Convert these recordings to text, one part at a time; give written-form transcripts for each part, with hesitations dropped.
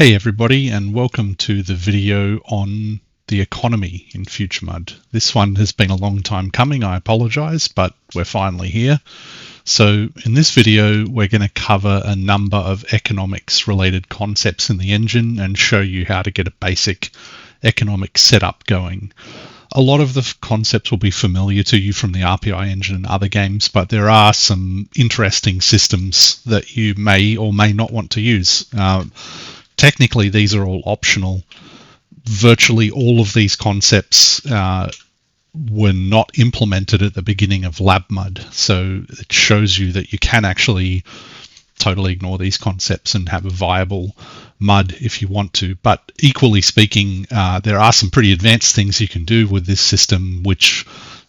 Hey everybody, and welcome to the video on the economy in FutureMUD. This one has been a long time coming, I apologize, but we're finally here. So in this video, we're going to cover a number of economics related concepts in the engine and show you how to get a basic economic setup going. A lot of the concepts will be familiar to you from the RPI engine and other games, but there are some interesting systems that you may or may not want to use. Technically, these are all optional. Virtually all of these concepts were not implemented at the beginning of LabMUD, so it shows you that you can actually totally ignore these concepts and have a viable MUD if you want to. But equally speaking, there are some pretty advanced things you can do with this system, which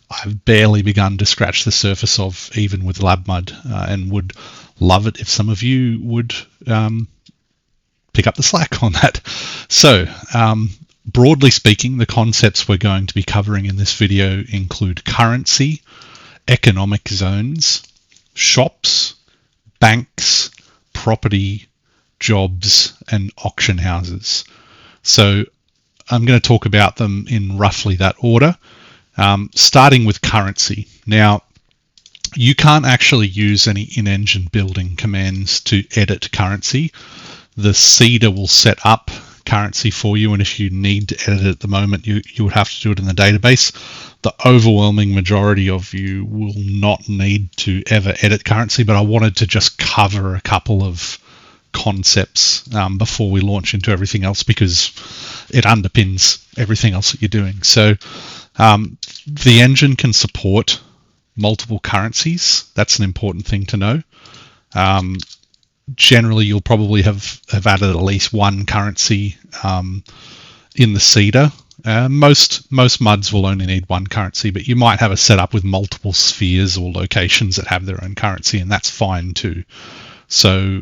I've barely begun to scratch the surface of, even with LabMUD, and would love it if some of you would pick up the slack on that. So, broadly speaking, the concepts we're going to be covering in this video include currency, economic zones, shops, banks, property, jobs, and auction houses. So I'm going to talk about them in roughly that order, starting with currency. Now, you can't actually use any in-engine building commands to edit currency. The seeder will set up currency for you, and if you need to edit it at the moment, you would have to do it in the database. The overwhelming majority of you will not need to ever edit currency, but I wanted to just cover a couple of concepts before we launch into everything else, because it underpins everything else that you're doing. So the engine can support multiple currencies. That's an important thing to know. Generally, you'll probably have added at least one currency in the seeder. Most MUDs will only need one currency, but you might have a setup with multiple spheres or locations that have their own currency, and that's fine too. So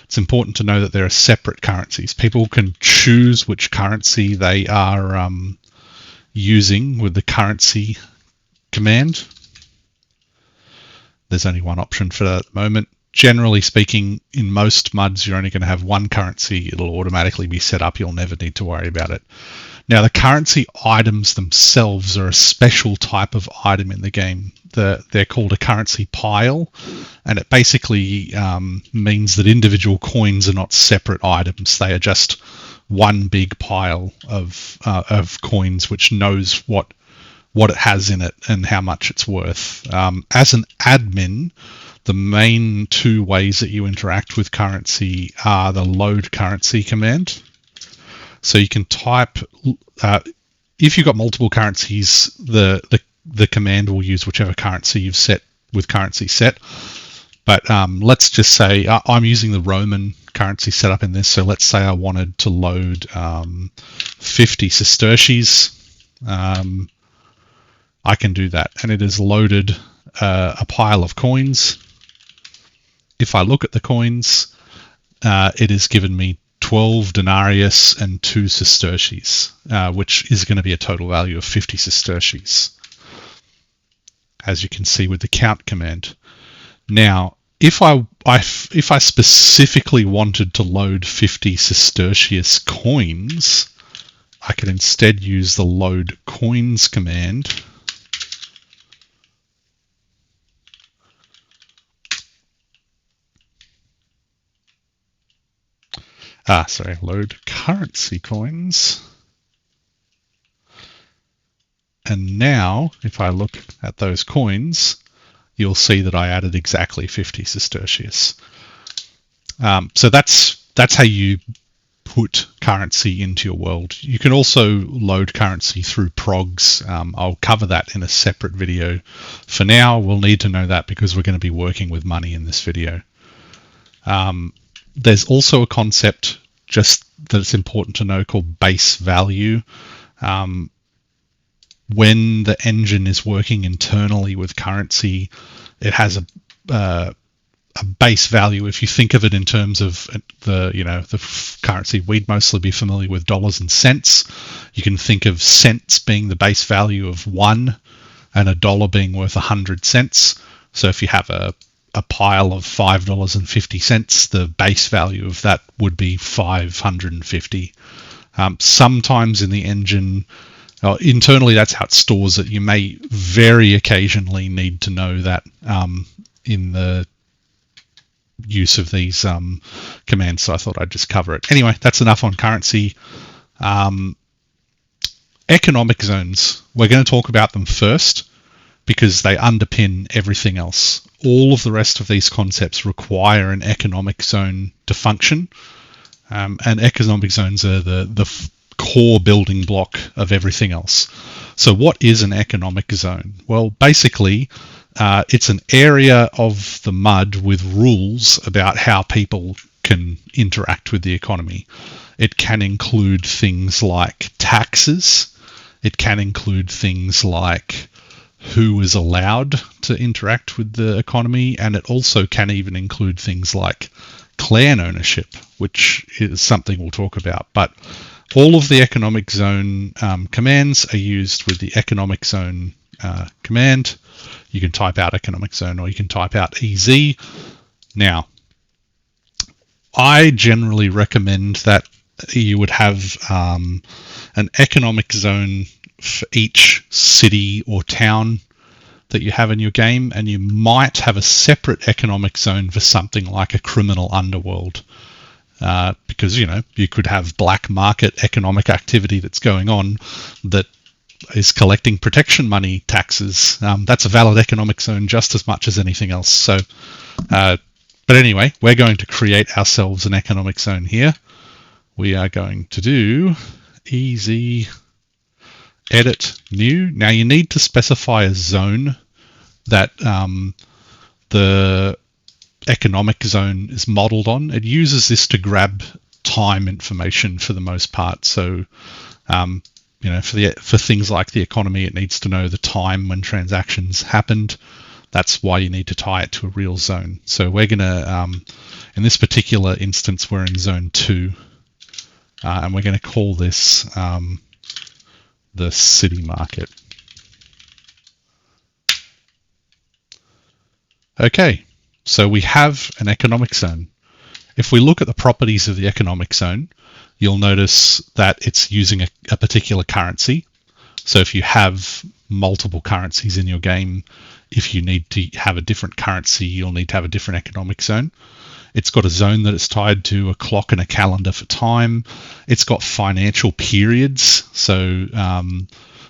it's important to know that there are separate currencies. People can choose which currency they are using with the currency command. There's only one option for that at the moment. Generally speaking, in most MUDs, you're only going to have one currency. It'll automatically be set up. You'll never need to worry about it. Now, the currency items themselves are a special type of item in the game. They're called a currency pile, and it basically means that individual coins are not separate items. They are just one big pile of coins, which knows what it has in it and how much it's worth. As an admin, the main two ways that you interact with currency are the load currency command. So you can type, if you've got multiple currencies, the command will use whichever currency you've set with currency set. But let's just say I'm using the Roman currency setup in this. So let's say I wanted to load 50 sesterces. I can do that, and it has loaded a pile of coins. If I look at the coins, it has given me 12 denarius and 2 sesterces, which is going to be a total value of 50 sesterces, as you can see with the count command. Now, if I specifically wanted to load 50 sestertius coins, I could instead use the load coins command. Load currency coins. And now, if I look at those coins, you'll see that I added exactly 50 sestertius. So that's how you put currency into your world. You can also load currency through progs. I'll cover that in a separate video. For now, we'll need to know that because we're going to be working with money in this video. There's also a concept just that it's important to know called base value. When the engine is working internally with currency, it has a base value. If you think of it in terms of the currency, we'd mostly be familiar with dollars and cents. You can think of cents being the base value of 1 and $1 being worth 100 cents. So if you have a a pile of $5.50, the base value of that would be 550. Sometimes in the engine, internally, that's how it stores it. You may very occasionally need to know that in the use of these commands, so I thought I'd just cover it. Anyway, that's enough on currency. Economic zones, we're going to talk about them first because they underpin everything else. All of the rest of these concepts require an economic zone to function, and economic zones are the core building block of everything else. So what is an economic zone? Well, basically, it's an area of the MUD with rules about how people can interact with the economy. It can include things like taxes. It can include things like who is allowed to interact with the economy, and it also can even include things like clan ownership, which is something we'll talk about. But all of the economic zone commands are used with the economic zone command. You can type out economic zone or you can type out EZ. Now, I generally recommend that you would have an economic zone for each city or town that you have in your game, and you might have a separate economic zone for something like a criminal underworld, because you could have black market economic activity that's going on that is collecting protection money taxes. That's a valid economic zone just as much as anything else. So but anyway, we're going to create ourselves an economic zone here. We are going to do easy edit new. Now you need to specify a zone that the economic zone is modeled on. It uses this to grab time information for the most part. So for things like the economy, it needs to know the time when transactions happened. That's why you need to tie it to a real zone. So we're going to, in this particular instance, we're in zone 2, and we're going to call this the city market. Okay, so we have an economic zone. If we look at the properties of the economic zone, you'll notice that it's using a particular currency. So if you have multiple currencies in your game, if you need to have a different currency, you'll need to have a different economic zone. It's got a zone that is tied to a clock and a calendar for time. It's got financial periods, so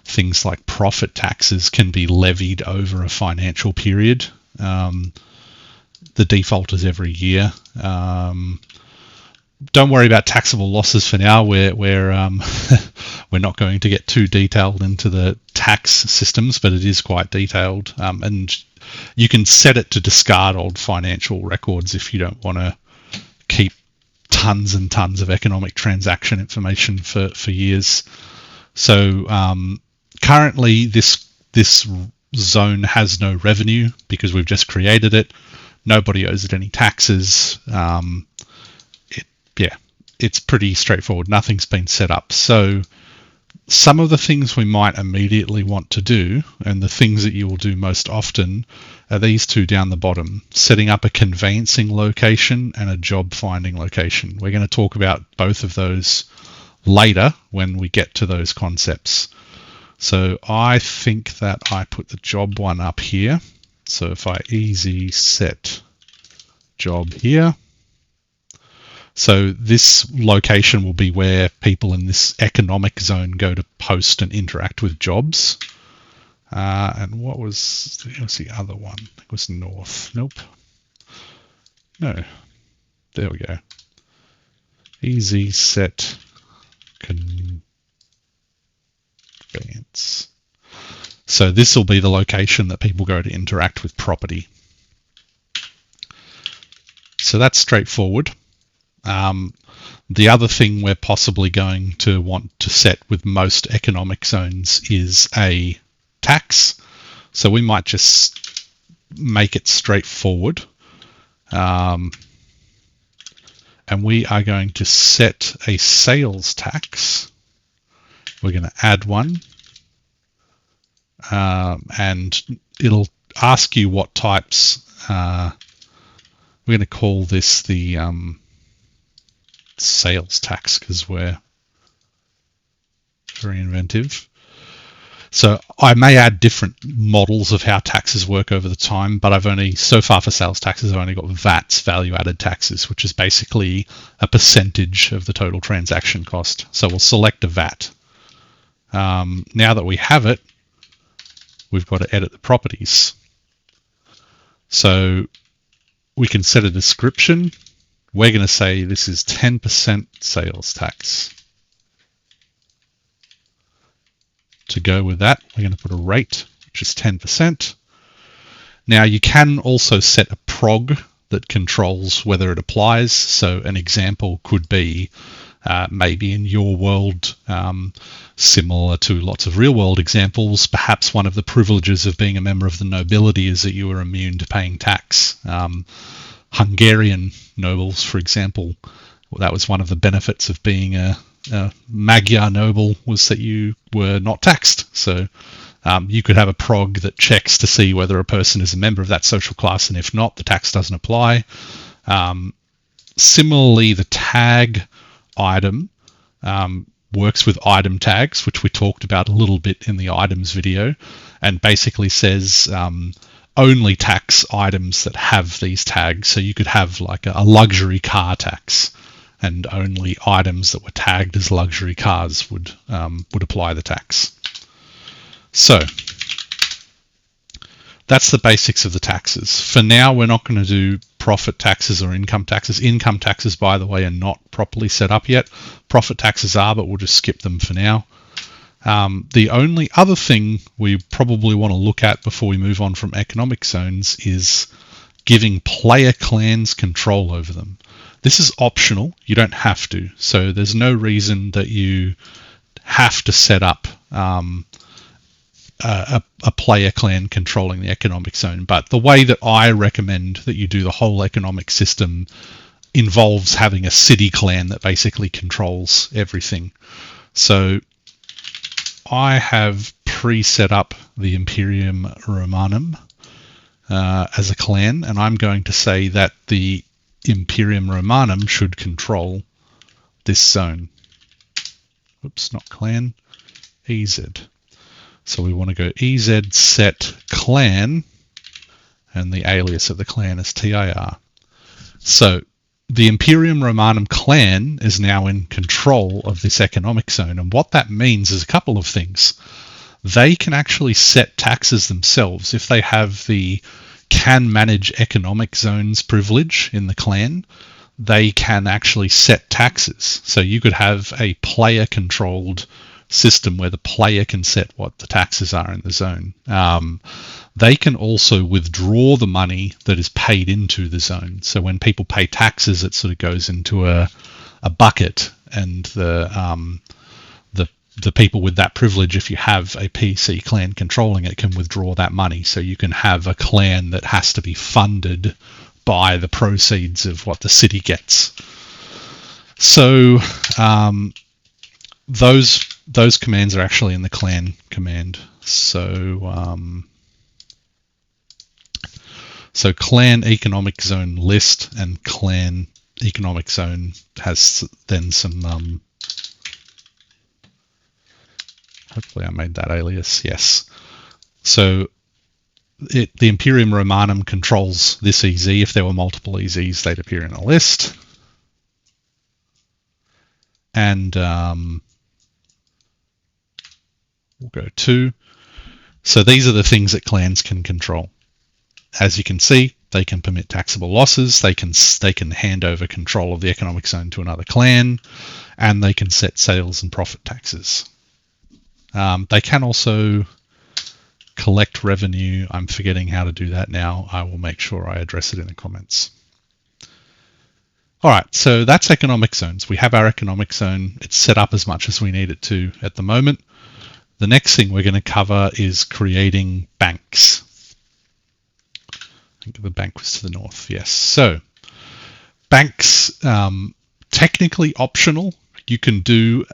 things like profit taxes can be levied over a financial period. The default is every year. Don't worry about taxable losses for now. We're not going to get too detailed into the tax systems, but it is quite detailed. And you can set it to discard old financial records if you don't want to keep tons and tons of economic transaction information for years. So currently this zone has no revenue because we've just created it. Nobody owes it any taxes. It's pretty straightforward. Nothing's been set up. So some of the things we might immediately want to do, and the things that you will do most often, are these two down the bottom: setting up a conveyancing location and a job finding location. We're going to talk about both of those later when we get to those concepts. So I think that I put the job one up here. So if I easy set job here, so this location will be where people in this economic zone go to post and interact with jobs. And what's the other one? It was north. Nope. No. There we go. Easy set conveyance. So this will be the location that people go to interact with property. So that's straightforward. The other thing we're possibly going to want to set with most economic zones is a tax. So we might just make it straightforward. And we are going to set a sales tax. We're going to add one. And it'll ask you what types We're going to call this the sales tax because we're very inventive. So I may add different models of how taxes work over the time, but I've only, so far for sales taxes, I've only got VATs, value added taxes, which is basically a percentage of the total transaction cost. So we'll select a VAT. Now that we have it, we've got to edit the properties. So we can set a description. We're going to say this is 10% sales tax. To go with that, we're going to put a rate, which is 10%. Now you can also set a prog that controls whether it applies. So an example could be maybe in your world, similar to lots of real world examples, perhaps one of the privileges of being a member of the nobility is that you are immune to paying tax. Hungarian nobles, for example, that was one of the benefits of being a Magyar noble, was that you were not taxed. So you could have a prog that checks to see whether a person is a member of that social class, and if not, the tax doesn't apply. Similarly, the tag item works with item tags, which we talked about a little bit in the items video, and basically says only tax items that have these tags. So you could have like a luxury car tax, and only items that were tagged as luxury cars would apply the tax. So that's the basics of the taxes. For now, we're not going to do profit taxes or income taxes. Income taxes, by the way, are not properly set up yet. Profit taxes are, but we'll just skip them for now. The only other thing we probably want to look at before we move on from economic zones is giving player clans control over them. This is optional. You don't have to. So there's no reason that you have to set up a player clan controlling the economic zone. But the way that I recommend that you do the whole economic system involves having a city clan that basically controls everything. So I have pre-set up the Imperium Romanum as a clan, and I'm going to say that the Imperium Romanum should control this zone. Oops, not clan, EZ. So we want to go EZ set clan, and the alias of the clan is TIR. So the Imperium Romanum clan is now in control of this economic zone, and what that means is a couple of things. They can actually set taxes themselves. If they have the can manage economic zones privilege in the clan, they can actually set taxes. So you could have a player controlled system where the player can set what the taxes are in the zone. They can also withdraw the money that is paid into the zone. So when people pay taxes, it sort of goes into a bucket, and the people with that privilege, if you have a PC clan controlling it, can withdraw that money. So you can have a clan that has to be funded by the proceeds of what the city gets. So those commands are actually in the clan command. So so clan economic zone list and clan economic zone has then some hopefully I made that alias, yes. So the Imperium Romanum controls this EZ. If there were multiple EZs, they'd appear in a list. And we'll go to. So these are the things that clans can control. As you can see, they can permit taxable losses, they can hand over control of the economic zone to another clan, and they can set sales and profit taxes. They can also collect revenue. I'm forgetting how to do that now. I will make sure I address it in the comments. All right, so that's economic zones. We have our economic zone. It's set up as much as we need it to at the moment. The next thing we're going to cover is creating banks. I think the bank was to the north, yes. So banks, technically optional. You can do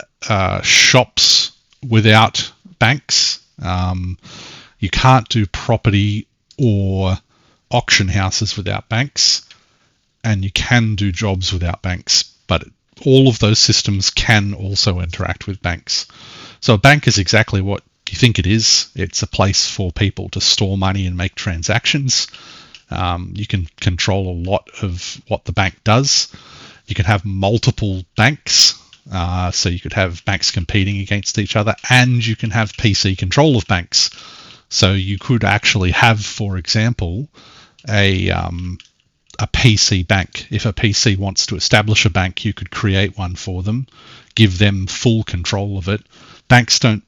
shops without banks. You can't do property or auction houses without banks. and you can do jobs without banks, but all of those systems can also interact with banks. So a bank is exactly what you think it is. It's a place for people to store money and make transactions. You can control a lot of what the bank does. You can have multiple banks, so you could have banks competing against each other, and you can have PC control of banks. So you could actually have, for example, a PC bank. If a PC wants to establish a bank, you could create one for them, give them full control of it. Banks don't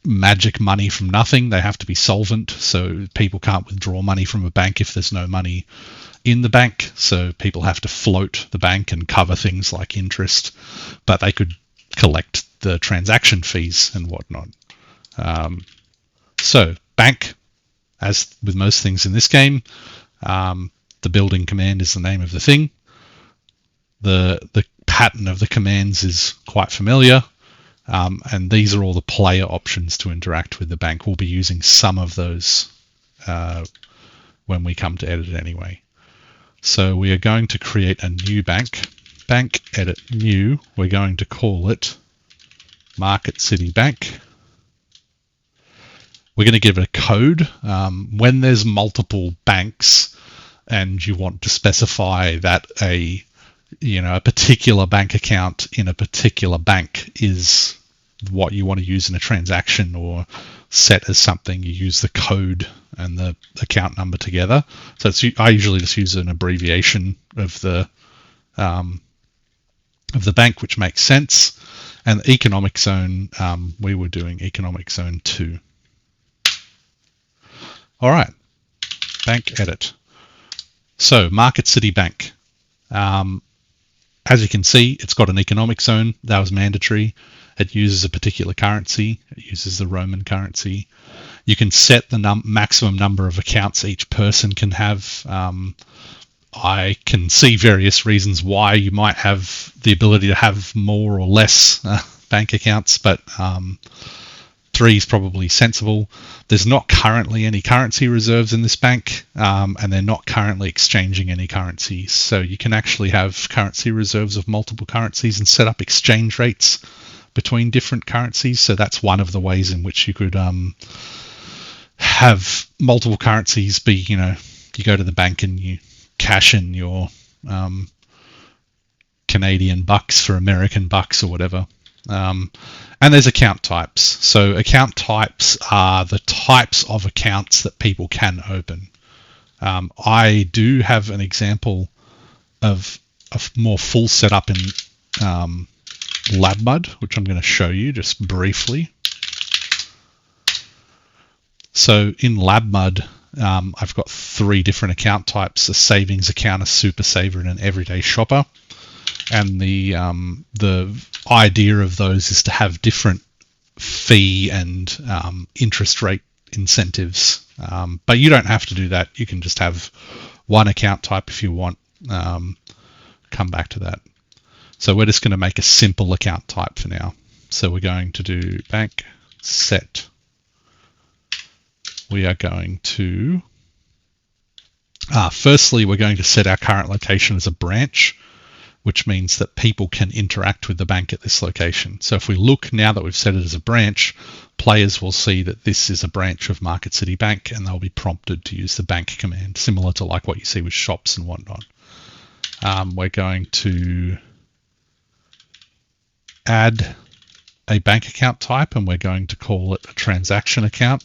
magic money from nothing. They have to be solvent, so people can't withdraw money from a bank if there's no money in the bank. So people have to float the bank and cover things like interest, but they could collect the transaction fees and whatnot. So bank, as with most things in this game, the building command is the name of the thing. The pattern of the commands is quite familiar. And these are all the player options to interact with the bank. We'll be using some of those when we come to edit it anyway. So we are going to create a new bank. Bank edit new. We're going to call it Market City Bank. We're going to give it a code. When there's multiple banks and you want to specify that a particular bank account in a particular bank is what you want to use in a transaction or set as something, you use the code and the account number together. So I usually just use an abbreviation of the bank, which makes sense. And the economic zone, we were doing economic zone 2. All right, bank edit. So Market City Bank. As you can see, it's got an economic zone. That was mandatory. It uses a particular currency. It uses the Roman currency. You can set the maximum number of accounts each person can have. I can see various reasons why you might have the ability to have more or less bank accounts, but 3 is probably sensible. There's not currently any currency reserves in this bank, and they're not currently exchanging any currencies. So you can actually have currency reserves of multiple currencies and set up exchange rates between different currencies. So that's one of the ways in which you could have multiple currencies be, you go to the bank and you cash in your Canadian bucks for American bucks or whatever. And there's account types. So account types are the types of accounts that people can open. I do have an example of a more full setup in FutureMUD, which I'm going to show you just briefly. So in FutureMUD, I've got 3 different account types: a savings account, a super saver, and an everyday shopper. And the idea of those is to have different fee and interest rate incentives. But you don't have to do that. You can just have one account type if you want. Come back to that. So we're just going to make a simple account type for now. So we're going to do bank set. We are going to, firstly, we're going to set our current location as a branch, which means that people can interact with the bank at this location. So if we look now that we've set it as a branch, players will see that this is a branch of Market City Bank, and they'll be prompted to use the bank command, similar to like what you see with shops and whatnot. We're going to add a bank account type, and we're going to call it a transaction account.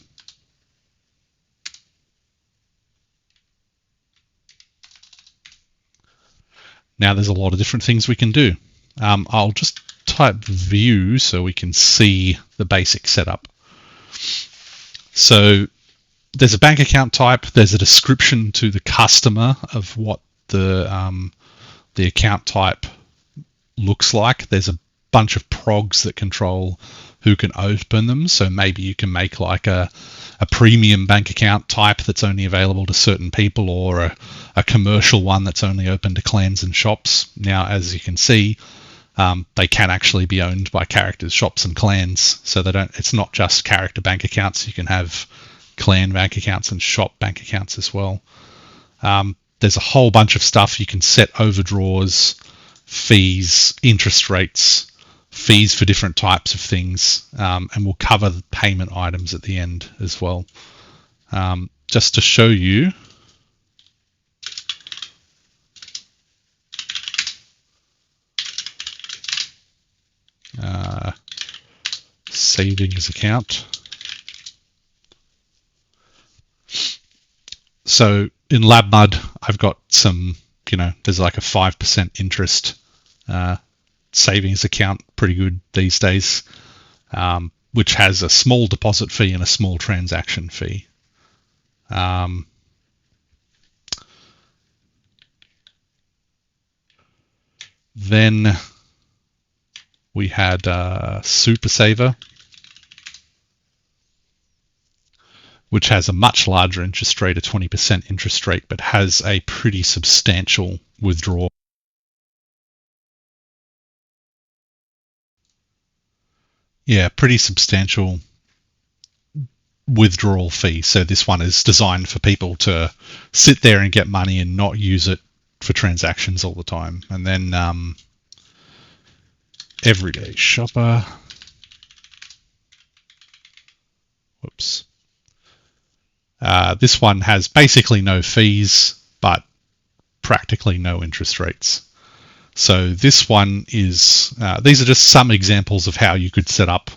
Now there's a lot of different things we can do. I'll just type view so we can see the basic setup. So there's a bank account type, there's a description to the customer of what the account type looks like. There's a bunch of progs that control who can open them. So maybe you can make like a premium bank account type that's only available to certain people, or a commercial one that's only open to clans and shops. Now, as you can see, they can actually be owned by characters, shops, and clans. So it's not just character bank accounts. You can have clan bank accounts and shop bank accounts as well. there's a whole bunch of stuff. You can set overdraws, fees, interest rates, fees for different types of things, and we'll cover the payment items at the end as well. Just to show you, savings account. So in FutureMUD, I've got some, there's like a 5% interest savings account, pretty good these days, which has a small deposit fee and a small transaction fee. Then we had Super Saver, which has a much larger interest rate, a 20% interest rate, but has a pretty substantial withdrawal. Yeah, pretty substantial withdrawal fee. So this one is designed for people to sit there and get money and not use it for transactions all the time. And then Everyday Shopper. Whoops. This one has basically no fees, but practically no interest rates. So this one is, these are just some examples of how you could set up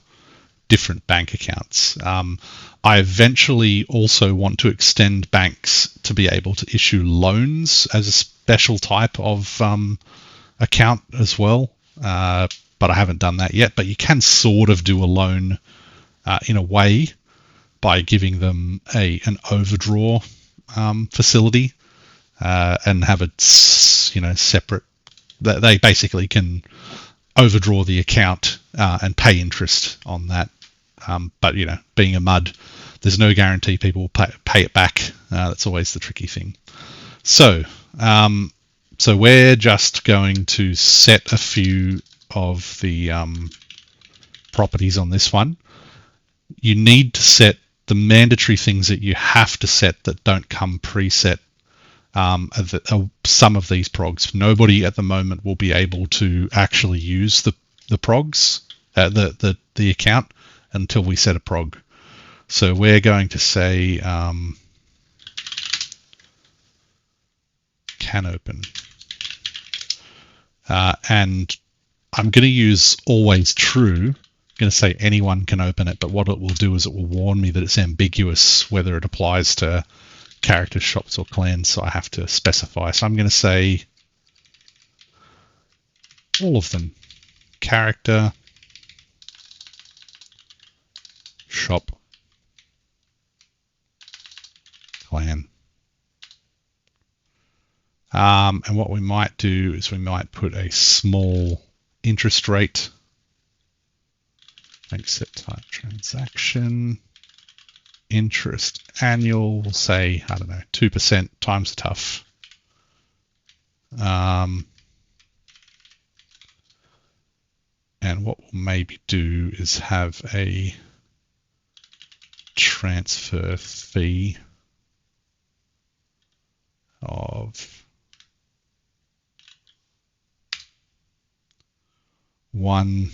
different bank accounts. I eventually also want to extend banks to be able to issue loans as a special type of account as well, but I haven't done that yet. But you can sort of do a loan in a way by giving them an overdraw facility and have it, separate. They basically can overdraw the account and pay interest on that. But being a MUD, there's no guarantee people will pay it back. That's always the tricky thing. So we're just going to set a few of the properties on this one. You need to set the mandatory things that you have to set that don't come preset. Some of these progs. Nobody at the moment will be able to actually use the progs, the account, until we set a prog. So we're going to say can open. And I'm going to use always true. I'm going to say anyone can open it, but what it will do is it will warn me that it's ambiguous whether it applies to characters, shops, or clans, so I have to specify. So I'm going to say all of them. Character, shop, clan. And what we might do is we might put a small interest rate. Make set type transaction. Interest annual, we'll say, 2% times the tough. And what we'll maybe do is have a transfer fee of 1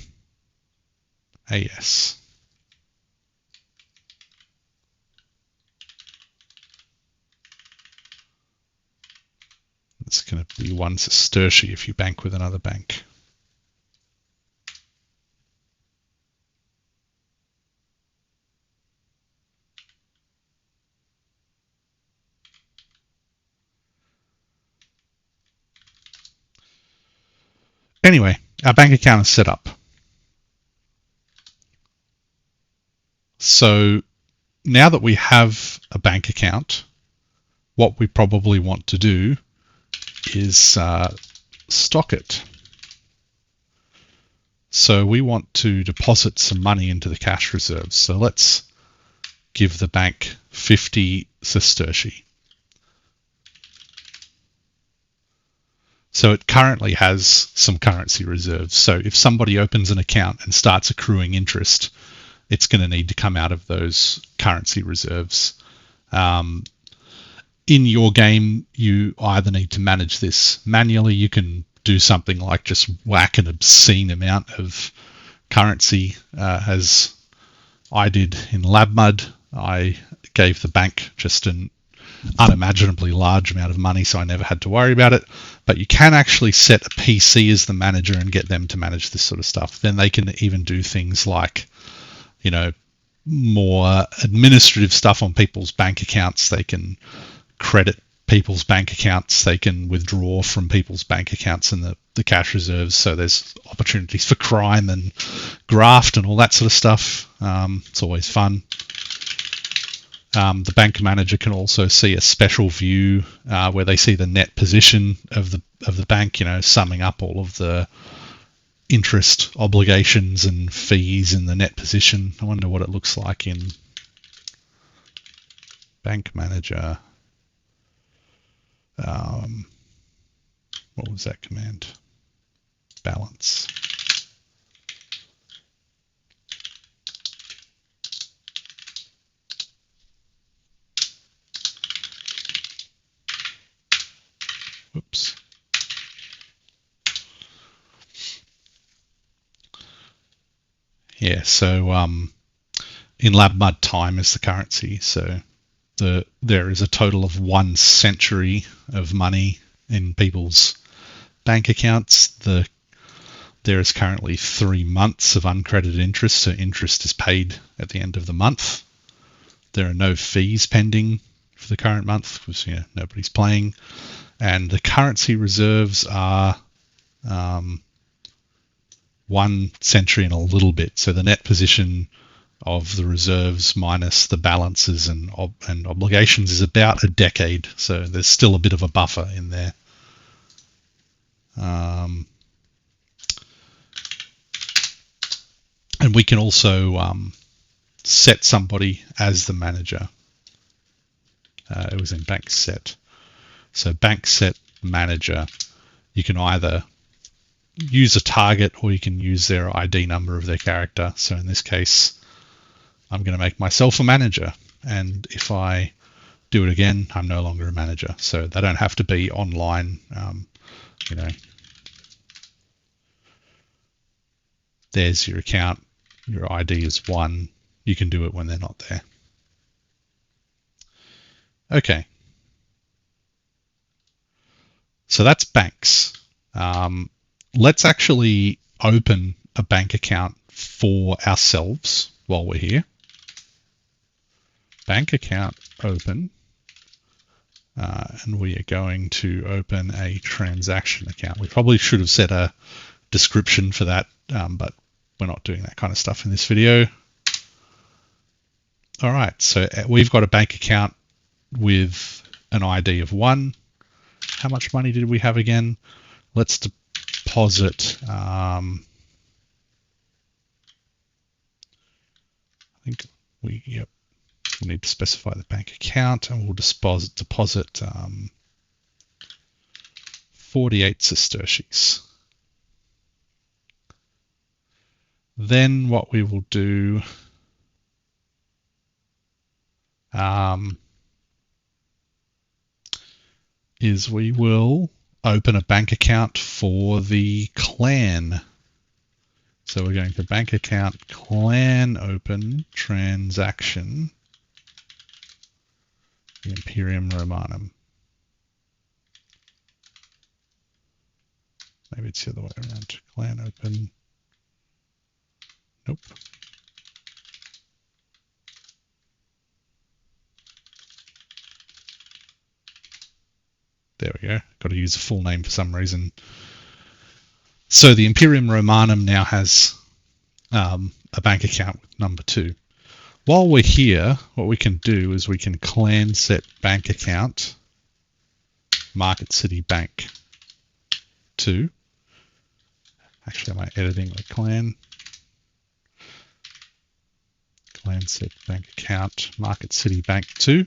AS. It's going to be 1 sestertia if you bank with another bank. Anyway, our bank account is set up. So now that we have a bank account, what we probably want to do is stock it. So we want to deposit some money into the cash reserves. So let's give the bank 50 sestertii. So it currently has some currency reserves. So if somebody opens an account and starts accruing interest, it's going to need to come out of those currency reserves. in your game, you either need to manage this manually. You can do something like just whack an obscene amount of currency, as I did in FutureMUD. I gave the bank just an unimaginably large amount of money, so I never had to worry about it. But you can actually set a PC as the manager and get them to manage this sort of stuff. Then they can even do things like, you know, more administrative stuff on people's bank accounts. They can credit people's bank accounts. They can withdraw from people's bank accounts and the cash reserves. So there's opportunities for crime and graft and all that sort of stuff. It's always fun. The bank manager can also see a special view where they see the net position of the bank, you know, summing up all of the interest obligations and fees in the net position. I wonder what it looks like in bank manager. What was that command? Balance. Whoops. Yeah, so in FutureMUD, time is the currency. So there is a total of 1 century of money in people's bank accounts. There is currently 3 months of uncredited interest, so interest is paid at the end of the month. There are no fees pending for the current month because, you know, nobody's playing. And the currency reserves are 1 century and a little bit. So the net position of the reserves minus the balances and obligations is about a decade. So there's still a bit of a buffer in there. And we can also set somebody as the manager. It was in bank set. So bank set manager, you can either use a target or you can use their ID number of their character. So in this case, I'm going to make myself a manager. And if I do it again, I'm no longer a manager. So they don't have to be online. You know, there's your account. Your ID is 1. You can do it when they're not there. Okay. So that's banks. Let's actually open a bank account for ourselves while we're here. Bank account open. And we are going to open a transaction account. We probably should have set a description for that, but we're not doing that kind of stuff in this video. All right, so we've got a bank account with an ID of 1. How much money did we have again? Let's deposit. I think we need to specify the bank account, and we'll deposit 48 sesterces. Then what we will do is we will open a bank account for the clan. So we're going to bank account clan open transaction the Imperium Romanum. Maybe it's the other way around. Clan open. Nope. There we go. Got to use a full name for some reason. So the Imperium Romanum now has a bank account with number 2. While we're here, what we can do is we can clan set bank account Market City Bank 2. Actually, am I editing the clan? Clan set bank account Market City Bank 2.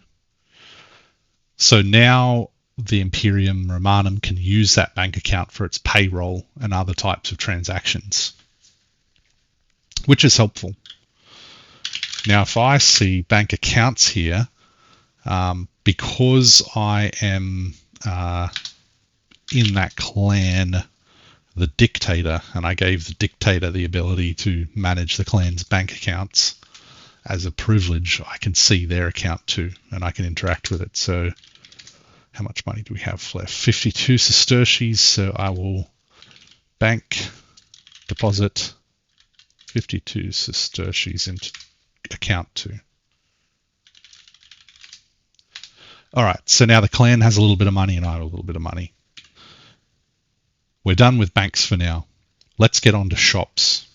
So now the Imperium Romanum can use that bank account for its payroll and other types of transactions, which is helpful. Now, if I see bank accounts here, because I am in that clan, the dictator, and I gave the dictator the ability to manage the clan's bank accounts as a privilege, I can see their account too, and I can interact with it. So how much money do we have left? 52 sesterces, so I will bank deposit 52 sesterces into account 2. All right, so now the clan has a little bit of money and I have a little bit of money. We're done with banks for now. Let's get on to shops.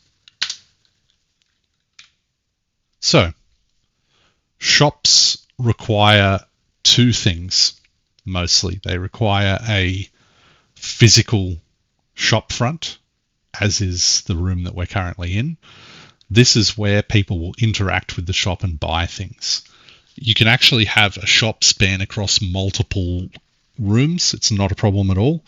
So, shops require two things mostly. They require a physical shop front, as is the room that we're currently in. This is where people will interact with the shop and buy things. You can actually have a shop span across multiple rooms. It's not a problem at all.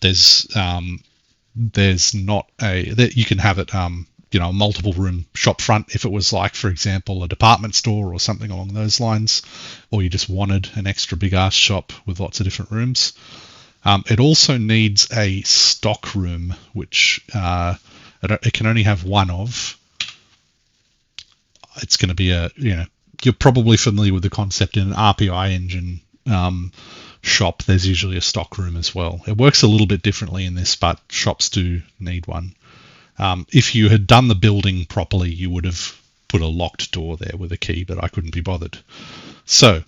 There's not you can have it a multiple room shop front if it was like, for example, a department store or something along those lines, or you just wanted an extra big ass shop with lots of different rooms. It also needs a stock room, which it can only have one of. It's going to be you're probably familiar with the concept in an RPI engine shop. There's usually a stock room as well. It works a little bit differently in this, but shops do need one. If you had done the building properly, you would have put a locked door there with a key, but I couldn't be bothered. So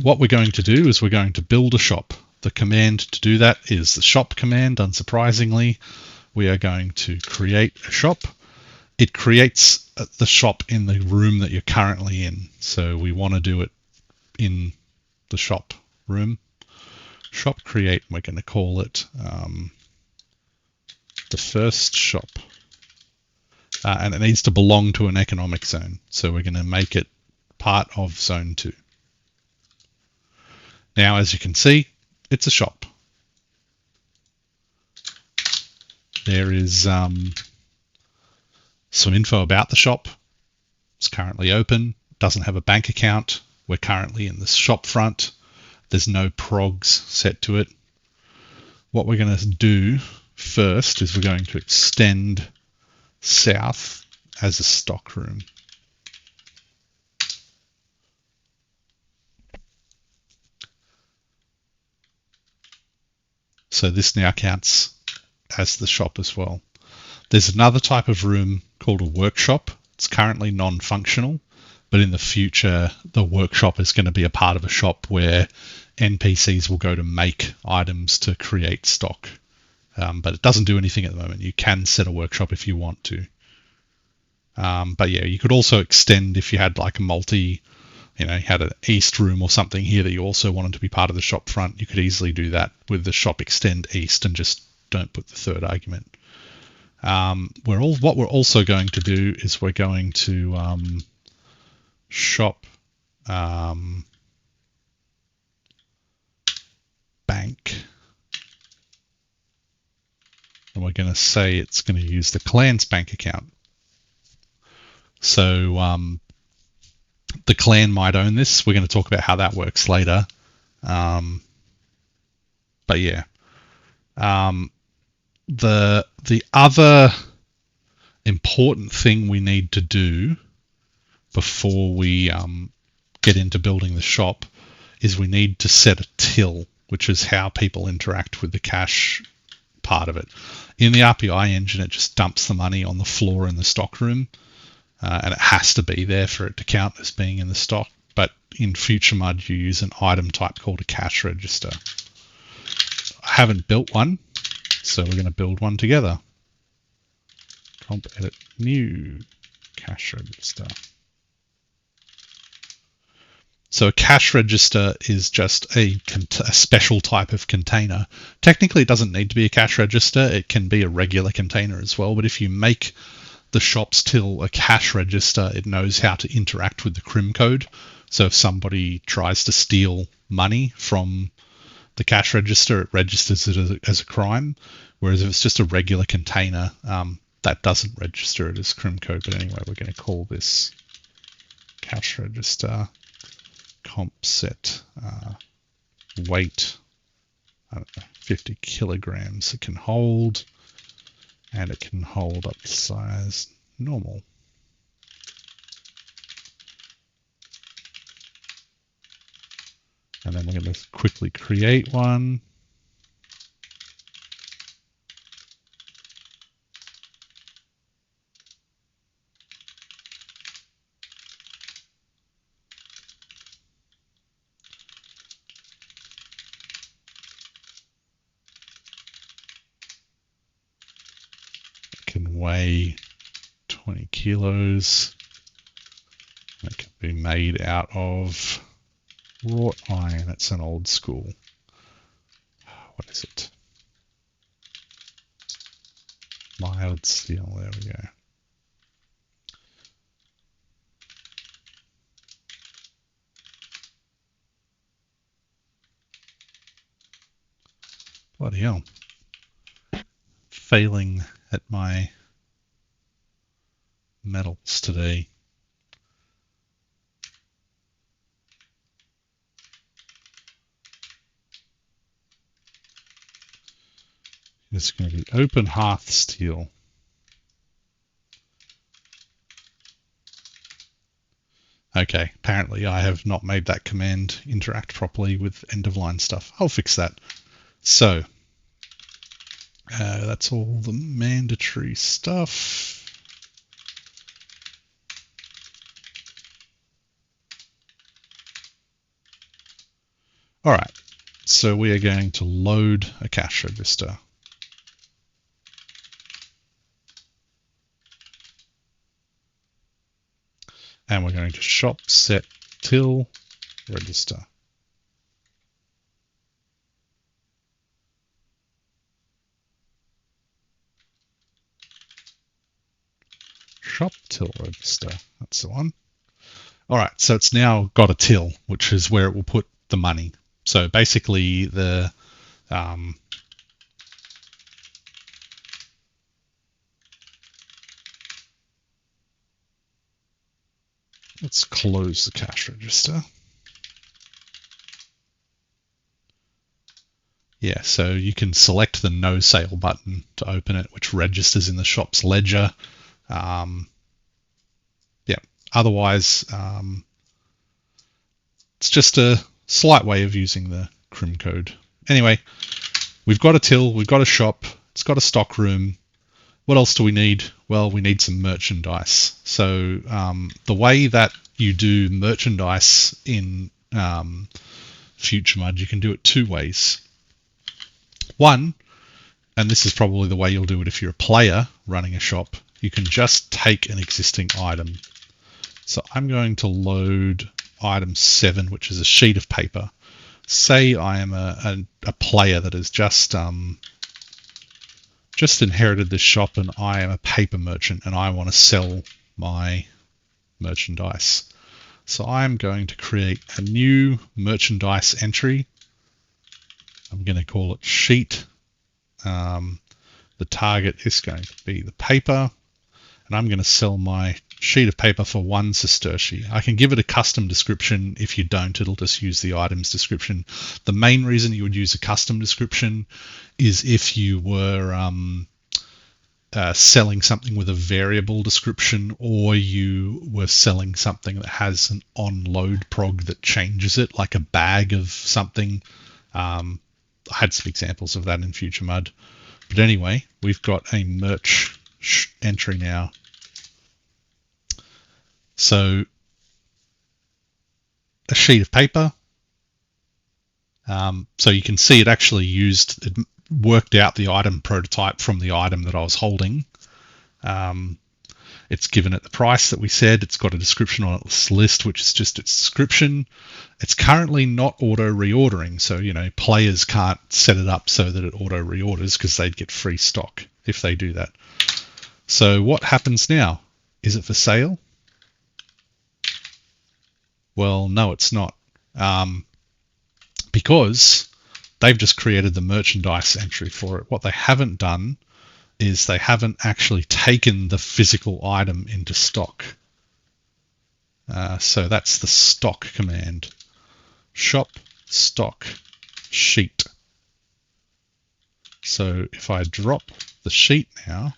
what we're going to do is we're going to build a shop. The command to do that is the shop command, unsurprisingly. We are going to create a shop. It creates the shop in the room that you're currently in. So we want to do it in the shop room. Shop create, we're going to call it the first shop. And it needs to belong to an economic zone. So we're going to make it part of zone 2. Now, as you can see, it's a shop. There is some info about the shop. It's currently open, doesn't have a bank account. We're currently in the shop front. There's no progs set to it. What we're going to do first is we're going to extend south as a stock room. So this now counts as the shop as well. There's another type of room called a workshop. It's currently non-functional, but in the future, the workshop is going to be a part of a shop where NPCs will go to make items to create stock. But it doesn't do anything at the moment. You can set a workshop if you want to. But yeah, you could also extend if you had like a you had an east room or something here that you also wanted to be part of the shop front. You could easily do that with the shop extend east and just don't put the third argument. What we're also going to do is we're going to shop bank, and we're going to say it's going to use the clan's bank account. So the clan might own this. We're going to talk about how that works later. But yeah. The other important thing we need to do before we get into building the shop is we need to set a till, which is how people interact with the cash part of it. In the RPI engine, it just dumps the money on the floor in the stock room, and it has to be there for it to count as being in the stock. But in FutureMUD, you use an item type called a cash register. I haven't built one, so we're going to build one together. Comp edit new cash register. So a cash register is just a special type of container. Technically, it doesn't need to be a cash register. It can be a regular container as well. But if you make the shop's till a cash register, it knows how to interact with the crim code. So if somebody tries to steal money from the cash register, it registers it as a crime. Whereas if it's just a regular container, that doesn't register it as crim code. But anyway, we're going to call this cash register comp set weight, I don't know, 50 kilograms. It can hold, and it can hold up to size normal. And then we're going to quickly create one. It can weigh 20 kilos. It can be made out of wrought iron. It's an old school. What is it? Mild steel. There we go. Bloody hell. Failing at my metals today. It's going to be open hearth steel. Okay, apparently I have not made that command interact properly with end-of-line stuff. I'll fix that. So, that's all the mandatory stuff. All right, so we are going to load a cash register. And we're going to shop set till register. Shop till register, that's the one. All right, so it's now got a till, which is where it will put the money. So basically the let's close the cash register. Yeah, so you can select the no sale button to open it, which registers in the shop's ledger. Yeah, otherwise it's just a slight way of using the crim code. Anyway, we've got a till, we've got a shop, it's got a stock room. What else do we need? Well, we need some merchandise. So the way that you do merchandise in FutureMUD, you can do it two ways. One, and this is probably the way you'll do it if you're a player running a shop, you can just take an existing item. So I'm going to load item 7, which is a sheet of paper. Say I am a player that has just inherited this shop and I am a paper merchant and I want to sell my merchandise. So I'm going to create a new merchandise entry. I'm going to call it sheet. The target is going to be the paper, and I'm going to sell my sheet of paper for 1 sestertii. I can give it a custom description. If you don't, it'll just use the items description. The main reason you would use a custom description is if you were selling something with a variable description, or you were selling something that has an on-load prog that changes it, like a bag of something. I had some examples of that in FutureMUD. But anyway, we've got a merch entry now. So a sheet of paper. So you can see it actually it worked out the item prototype from the item that I was holding. It's given it the price that we said. It's got a description on its list, which is just its description. It's currently not auto reordering, so players can't set it up so that it auto reorders, because they'd get free stock if they do that. So what happens now? Is it for sale? Well, no, it's not, because they've just created the merchandise entry for it. What they haven't done is they haven't actually taken the physical item into stock. So that's the stock command. shop stock sheet. So if I drop the sheet now,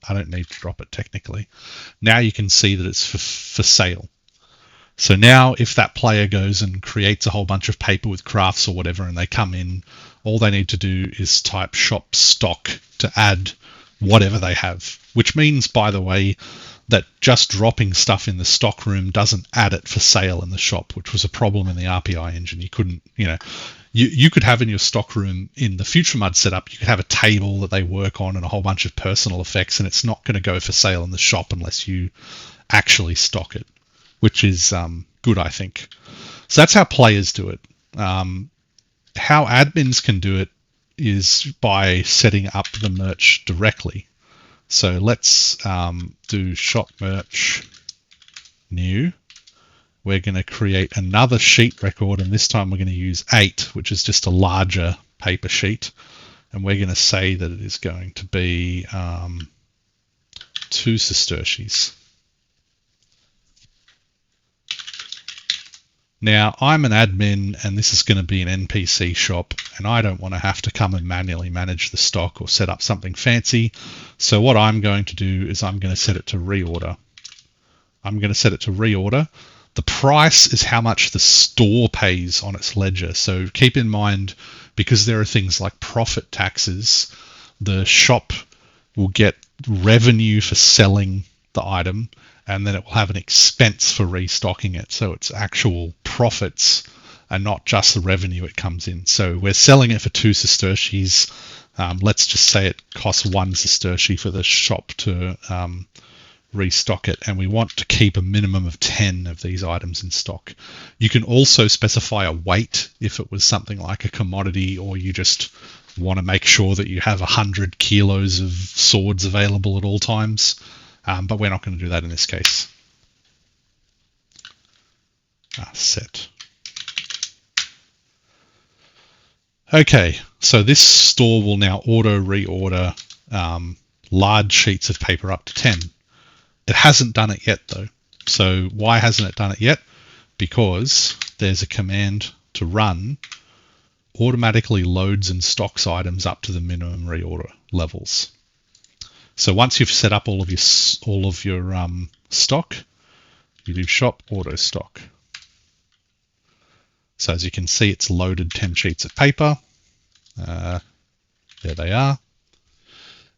I don't need to drop it technically. Now you can see that it's for sale. So now if that player goes and creates a whole bunch of paper with crafts or whatever and they come in, all they need to do is type shop stock to add whatever they have, which means, by the way, that just dropping stuff in the stock room doesn't add it for sale in the shop, which was a problem in the RPI engine. You couldn't, you could have in your stock room in the FutureMUD setup, you could have a table that they work on and a whole bunch of personal effects, and it's not going to go for sale in the shop unless you actually stock it, which is good, I think. So that's how players do it. How admins can do it is by setting up the merch directly. So let's do shop merch new. We're going to create another sheet record, and this time we're going to use 8, which is just a larger paper sheet. And we're going to say that it is going to be 2 sesterces. Now, I'm an admin, and this is going to be an NPC shop, and I don't want to have to come and manually manage the stock or set up something fancy. So what I'm going to do is I'm going to set it to reorder. I'm going to set it to reorder. The price is how much the store pays on its ledger. So keep in mind, because there are things like profit taxes, the shop will get revenue for selling the item, and then it will have an expense for restocking it. So it's actual profits and not just the revenue it comes in. So we're selling it for 2 sesterces. Let's just say it costs 1 sesterce for the shop to restock it, and we want to keep a minimum of 10 of these items in stock. You can also specify a weight if it was something like a commodity, or you just want to make sure that you have 100 kilos of swords available at all times. But we're not going to do that in this case. Set. Okay, so this store will now auto reorder large sheets of paper up to 10. It hasn't done it yet though. So why hasn't it done it yet? Because there's a command to run automatically loads and stocks items up to the minimum reorder levels. So once you've set up all of your stock, you do shop auto stock. So as you can see, it's loaded 10 sheets of paper. There they are.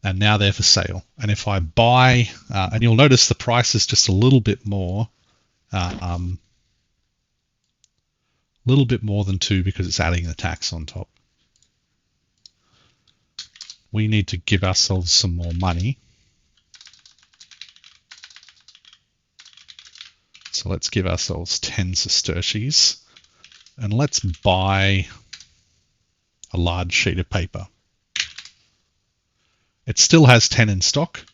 And now they're for sale. And if I buy, and you'll notice the price is just a little bit more than 2 because it's adding the tax on top. We need to give ourselves some more money. So let's give ourselves 10 sesterces, and let's buy a large sheet of paper. It still has 10 in stock.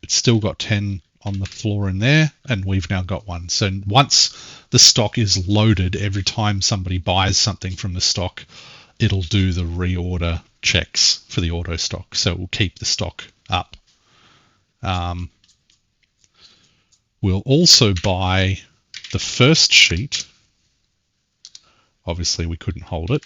It's still got 10 on the floor in there, and we've now got 1. So once the stock is loaded, every time somebody buys something from the stock, it'll do the reorder checks for the auto stock. So it will keep the stock up. We'll also buy the first sheet. Obviously, we couldn't hold it.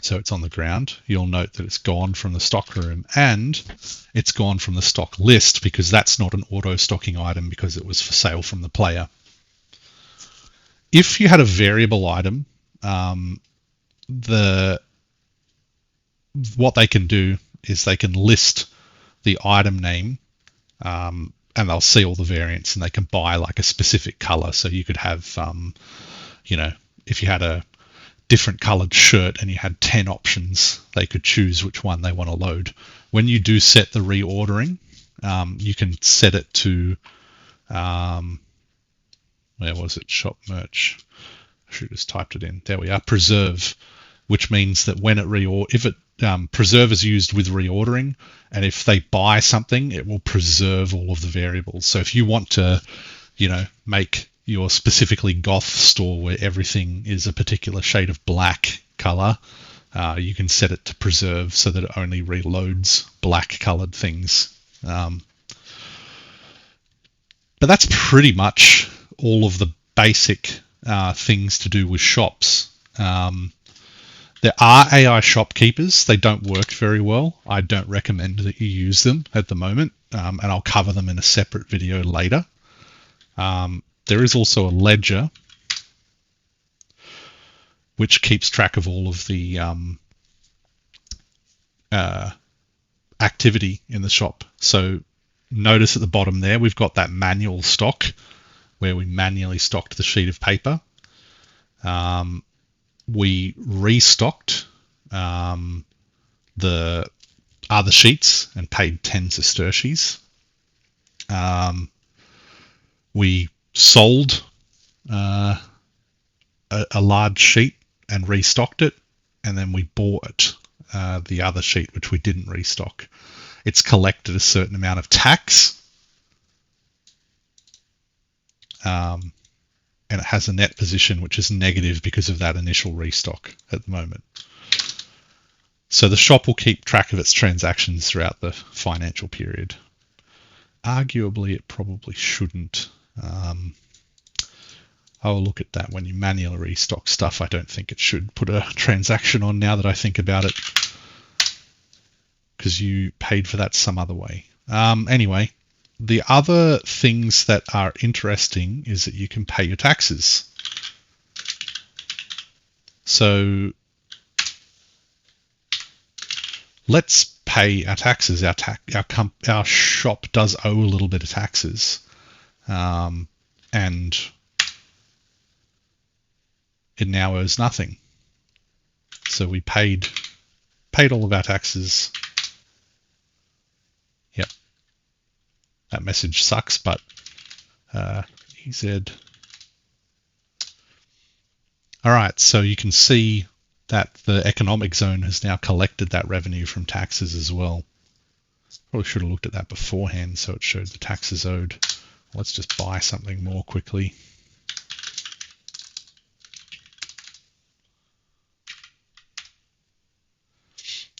So it's on the ground. You'll note that it's gone from the stock room, and it's gone from the stock list because that's not an auto stocking item because it was for sale from the player. If you had a variable item, what they can do is they can list the item name, and they'll see all the variants, and they can buy like a specific color. So you could have, if you had a different colored shirt and you had 10 options, they could choose which one they want to load. When you do set the reordering, you can set it to, where was it? Shop merch. I should have just typed it in. There we are. Preserve, which means that when it preserve is used with reordering, and if they buy something, it will preserve all of the variables. So if you want to, make your specifically goth store where everything is a particular shade of black color, you can set it to preserve so that it only reloads black colored things. But that's pretty much all of the basic things to do with shops. There are AI shopkeepers. They don't work very well. I don't recommend that you use them at the moment, and I'll cover them in a separate video later. There is also a ledger which keeps track of all of the activity in the shop. So notice at the bottom there, we've got that manual stock where we manually stocked the sheet of paper. We restocked the other sheets and paid 10 sesterces. We sold a large sheet and restocked it, and then we bought the other sheet which we didn't restock. It's collected a certain amount of tax, and it has a net position which is negative because of that initial restock at the moment. So the shop will keep track of its transactions throughout the financial period. Arguably, it probably shouldn't. I'll look at that when you manually restock stuff. I don't think it should put a transaction on now that I think about it, because you paid for that some other way. Anyway, the other things that are interesting is that you can pay your taxes. So let's pay our taxes. Our shop does owe a little bit of taxes, and it now owes nothing. So we paid all of our taxes. Yep. That message sucks, but EZ. All right, so you can see that the economic zone has now collected that revenue from taxes as well. Probably should have looked at that beforehand so it showed the taxes owed. Let's just buy something more quickly.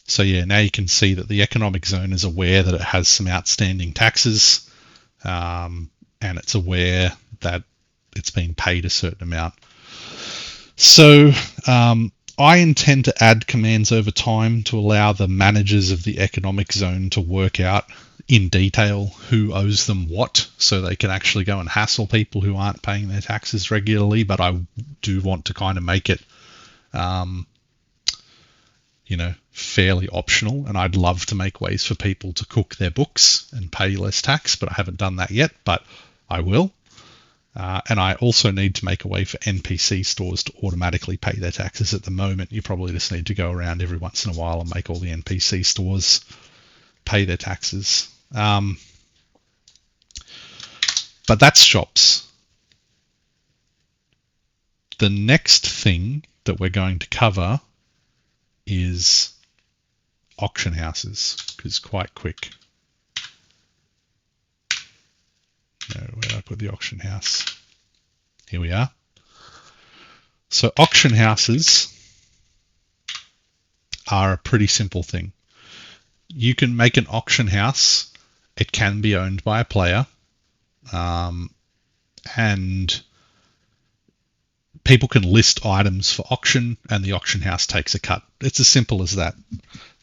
So yeah, now you can see that the economic zone is aware that it has some outstanding taxes, and it's aware that it's been paid a certain amount. So I intend to add commands over time to allow the managers of the economic zone to work out in detail who owes them what, so they can actually go and hassle people who aren't paying their taxes regularly. But I do want to kind of make it fairly optional, and I'd love to make ways for people to cook their books and pay less tax, but I haven't done that yet, but I will. And I also need to make a way for NPC stores to automatically pay their taxes. At the moment, you probably just need to go around every once in a while and make all the NPC stores pay their taxes. But that's shops. The next thing that we're going to cover is auction houses, because quite quick. Where did I put the auction house? Here we are. So auction houses are a pretty simple thing. You can make an auction house. It can be owned by a player, and people can list items for auction, and the auction house takes a cut. It's as simple as that.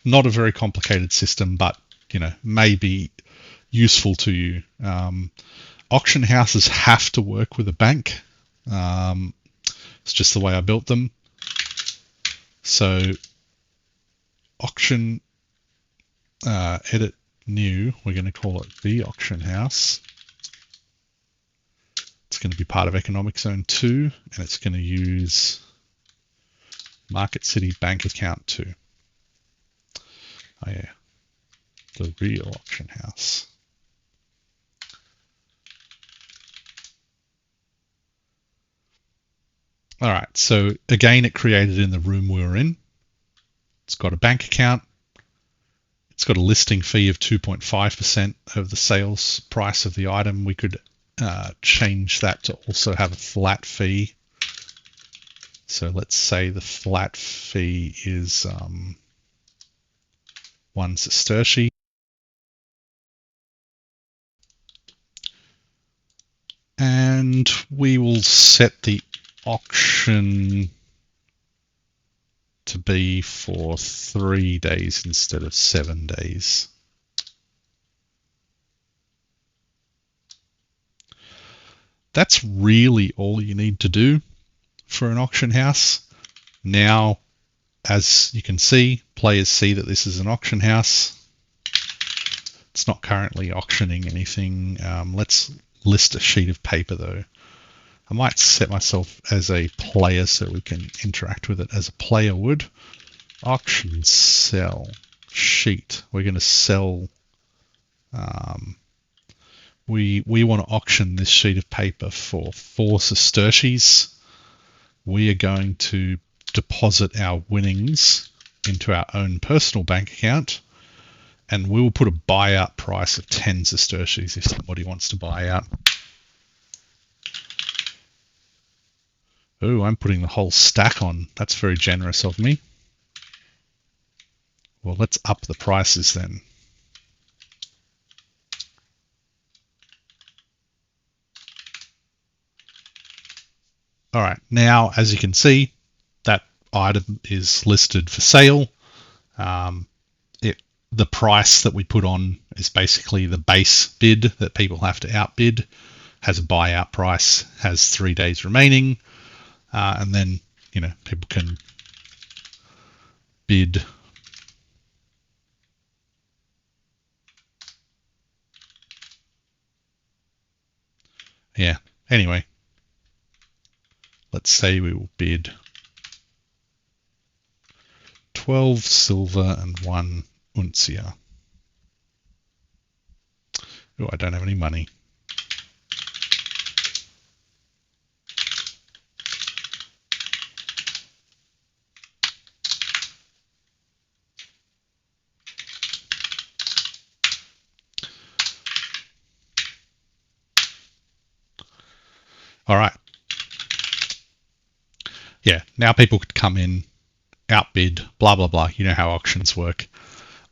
Not a very complicated system, but may be useful to you. Auction houses have to work with a bank. It's just the way I built them. So auction, edit new, we're going to call it the auction house. It's going to be part of economic zone 2, and it's going to use Market City bank account 2. Oh yeah, the real auction house. All right, so again, it created in the room we were in. It's got a bank account. It's got a listing fee of 2.5% of the sales price of the item. We could change that to also have a flat fee. So let's say the flat fee is 1 sesterce. And And we will set the auction to be for 3 days instead of 7 days. That's really all you need to do for an auction house. Now, as you can see, players see that this is an auction house. It's not currently auctioning anything. Let's list a sheet of paper though. I might set myself as a player so we can interact with it as a player would. Auction sell sheet. We're going to sell. We want to auction this sheet of paper for 4 sesterces. We are going to deposit our winnings into our own personal bank account, and we'll put a buyout price of 10 sesterces if somebody wants to buy out. Oh, I'm putting the whole stack on. That's very generous of me. Well, let's up the prices then. All right, now as you can see, that item is listed for sale. The price that we put on is basically the base bid that people have to outbid, has a buyout price, has 3 days remaining, and then people can bid. Yeah, anyway, let's say we will bid 12 silver and 1 uncia. Oh, I don't have any money. All right. Yeah, now people could come in, outbid, blah, blah, blah. You know how auctions work.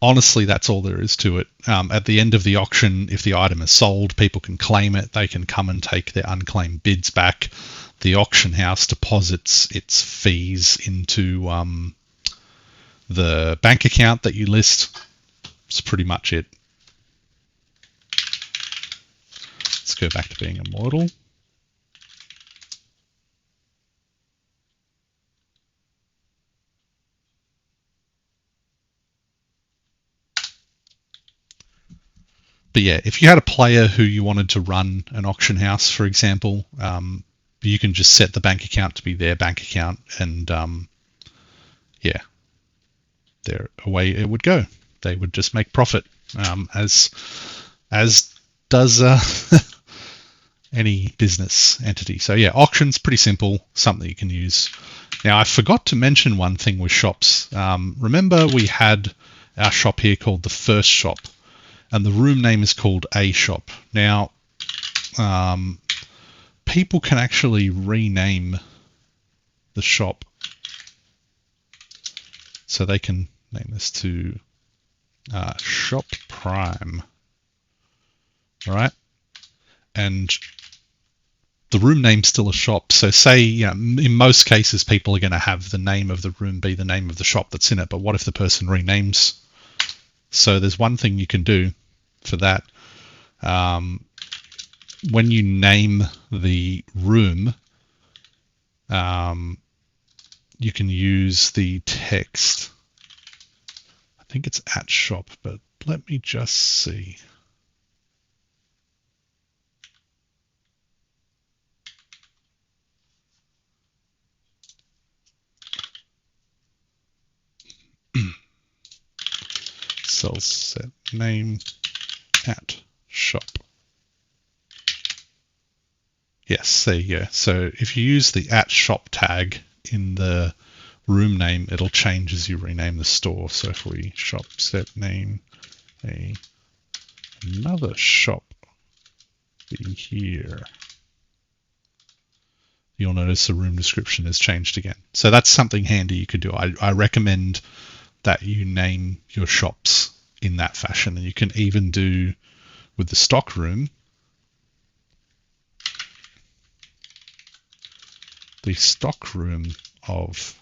Honestly, that's all there is to it. At the end of the auction, if the item is sold, people can claim it. They can come and take their unclaimed bids back. The auction house deposits its fees into the bank account that you list. That's pretty much it. Let's go back to being immortal. But yeah, if you had a player who you wanted to run an auction house, for example, you can just set the bank account to be their bank account, and yeah, away it would go. They would just make profit, as does any business entity. So yeah, auctions, pretty simple, something you can use. Now I forgot to mention one thing with shops. Remember we had our shop here called the First Shop, and the room name is called A Shop. Now, people can actually rename the shop. So they can name this to Shop Prime. All right. And the room name's still a shop. So say, in most cases, people are going to have the name of the room be the name of the shop that's in it. But what if the person renames? So there's one thing you can do for that. When you name the room, you can use the text. I think it's at shop, but let me just see. Cell set name at shop. Yes, there you go. So if you use the at shop tag in the room name, it'll change as you rename the store. So if we shop set name another shop be here, you'll notice the room description has changed again. So that's something handy you could do. I recommend that you name your shops in that fashion, and you can even do with the stock room. the stock room of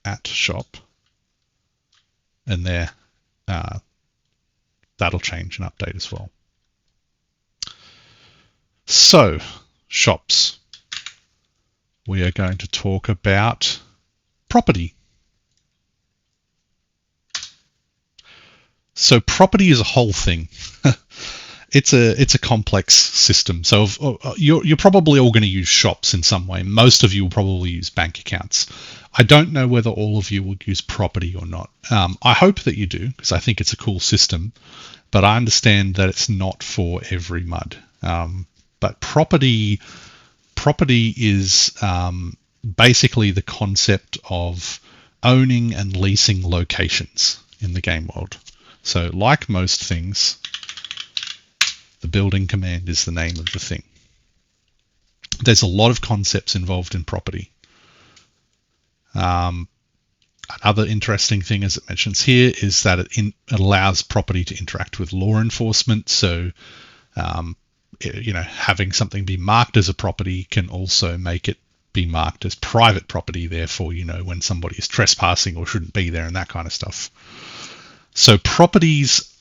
at shop, and there that'll change and update as well. So, shops. We are going to talk about property. So property is a whole thing. It's a complex system. So you're probably all going to use shops in some way. Most of you will probably use bank accounts. I don't know whether all of you will use property or not. I hope that you do, because I think it's a cool system. But I understand that it's not for every MUD. But property is basically the concept of owning and leasing locations in the game world. So like most things, the building command is the name of the thing. There's a lot of concepts involved in property. Another interesting thing, as it mentions here, is that it allows property to interact with law enforcement. So, having something be marked as a property can also make it be marked as private property. Therefore, when somebody is trespassing or shouldn't be there and that kind of stuff. So properties,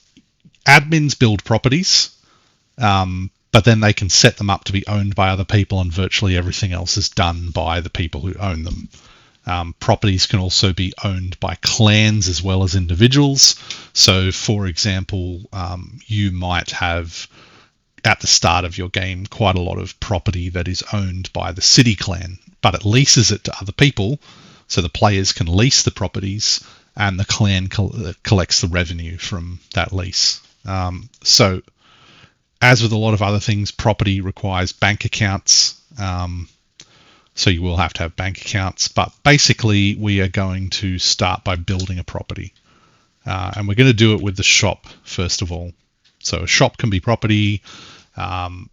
admins build properties, but then they can set them up to be owned by other people, and virtually everything else is done by the people who own them. Properties can also be owned by clans as well as individuals. So, for example, you might have, at the start of your game, quite a lot of property that is owned by the city clan, but it leases it to other people, so the players can lease the properties, and the clan collects the revenue from that lease. So, as with a lot of other things, property requires bank accounts. So you will have to have bank accounts. But basically, we are going to start by building a property. And we're going to do it with the shop, first of all. So a shop can be property. Lots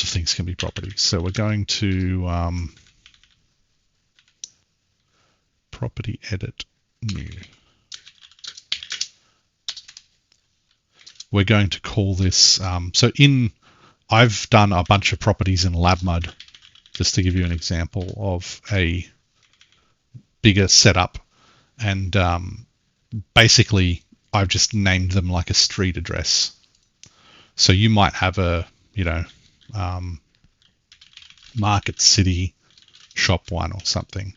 of things can be property. So we're going to... property edit new. We're going to call this, I've done a bunch of properties in LabMUD, just to give you an example of a bigger setup. And basically, I've just named them like a street address. So you might have a, Market City Shop 1 or something.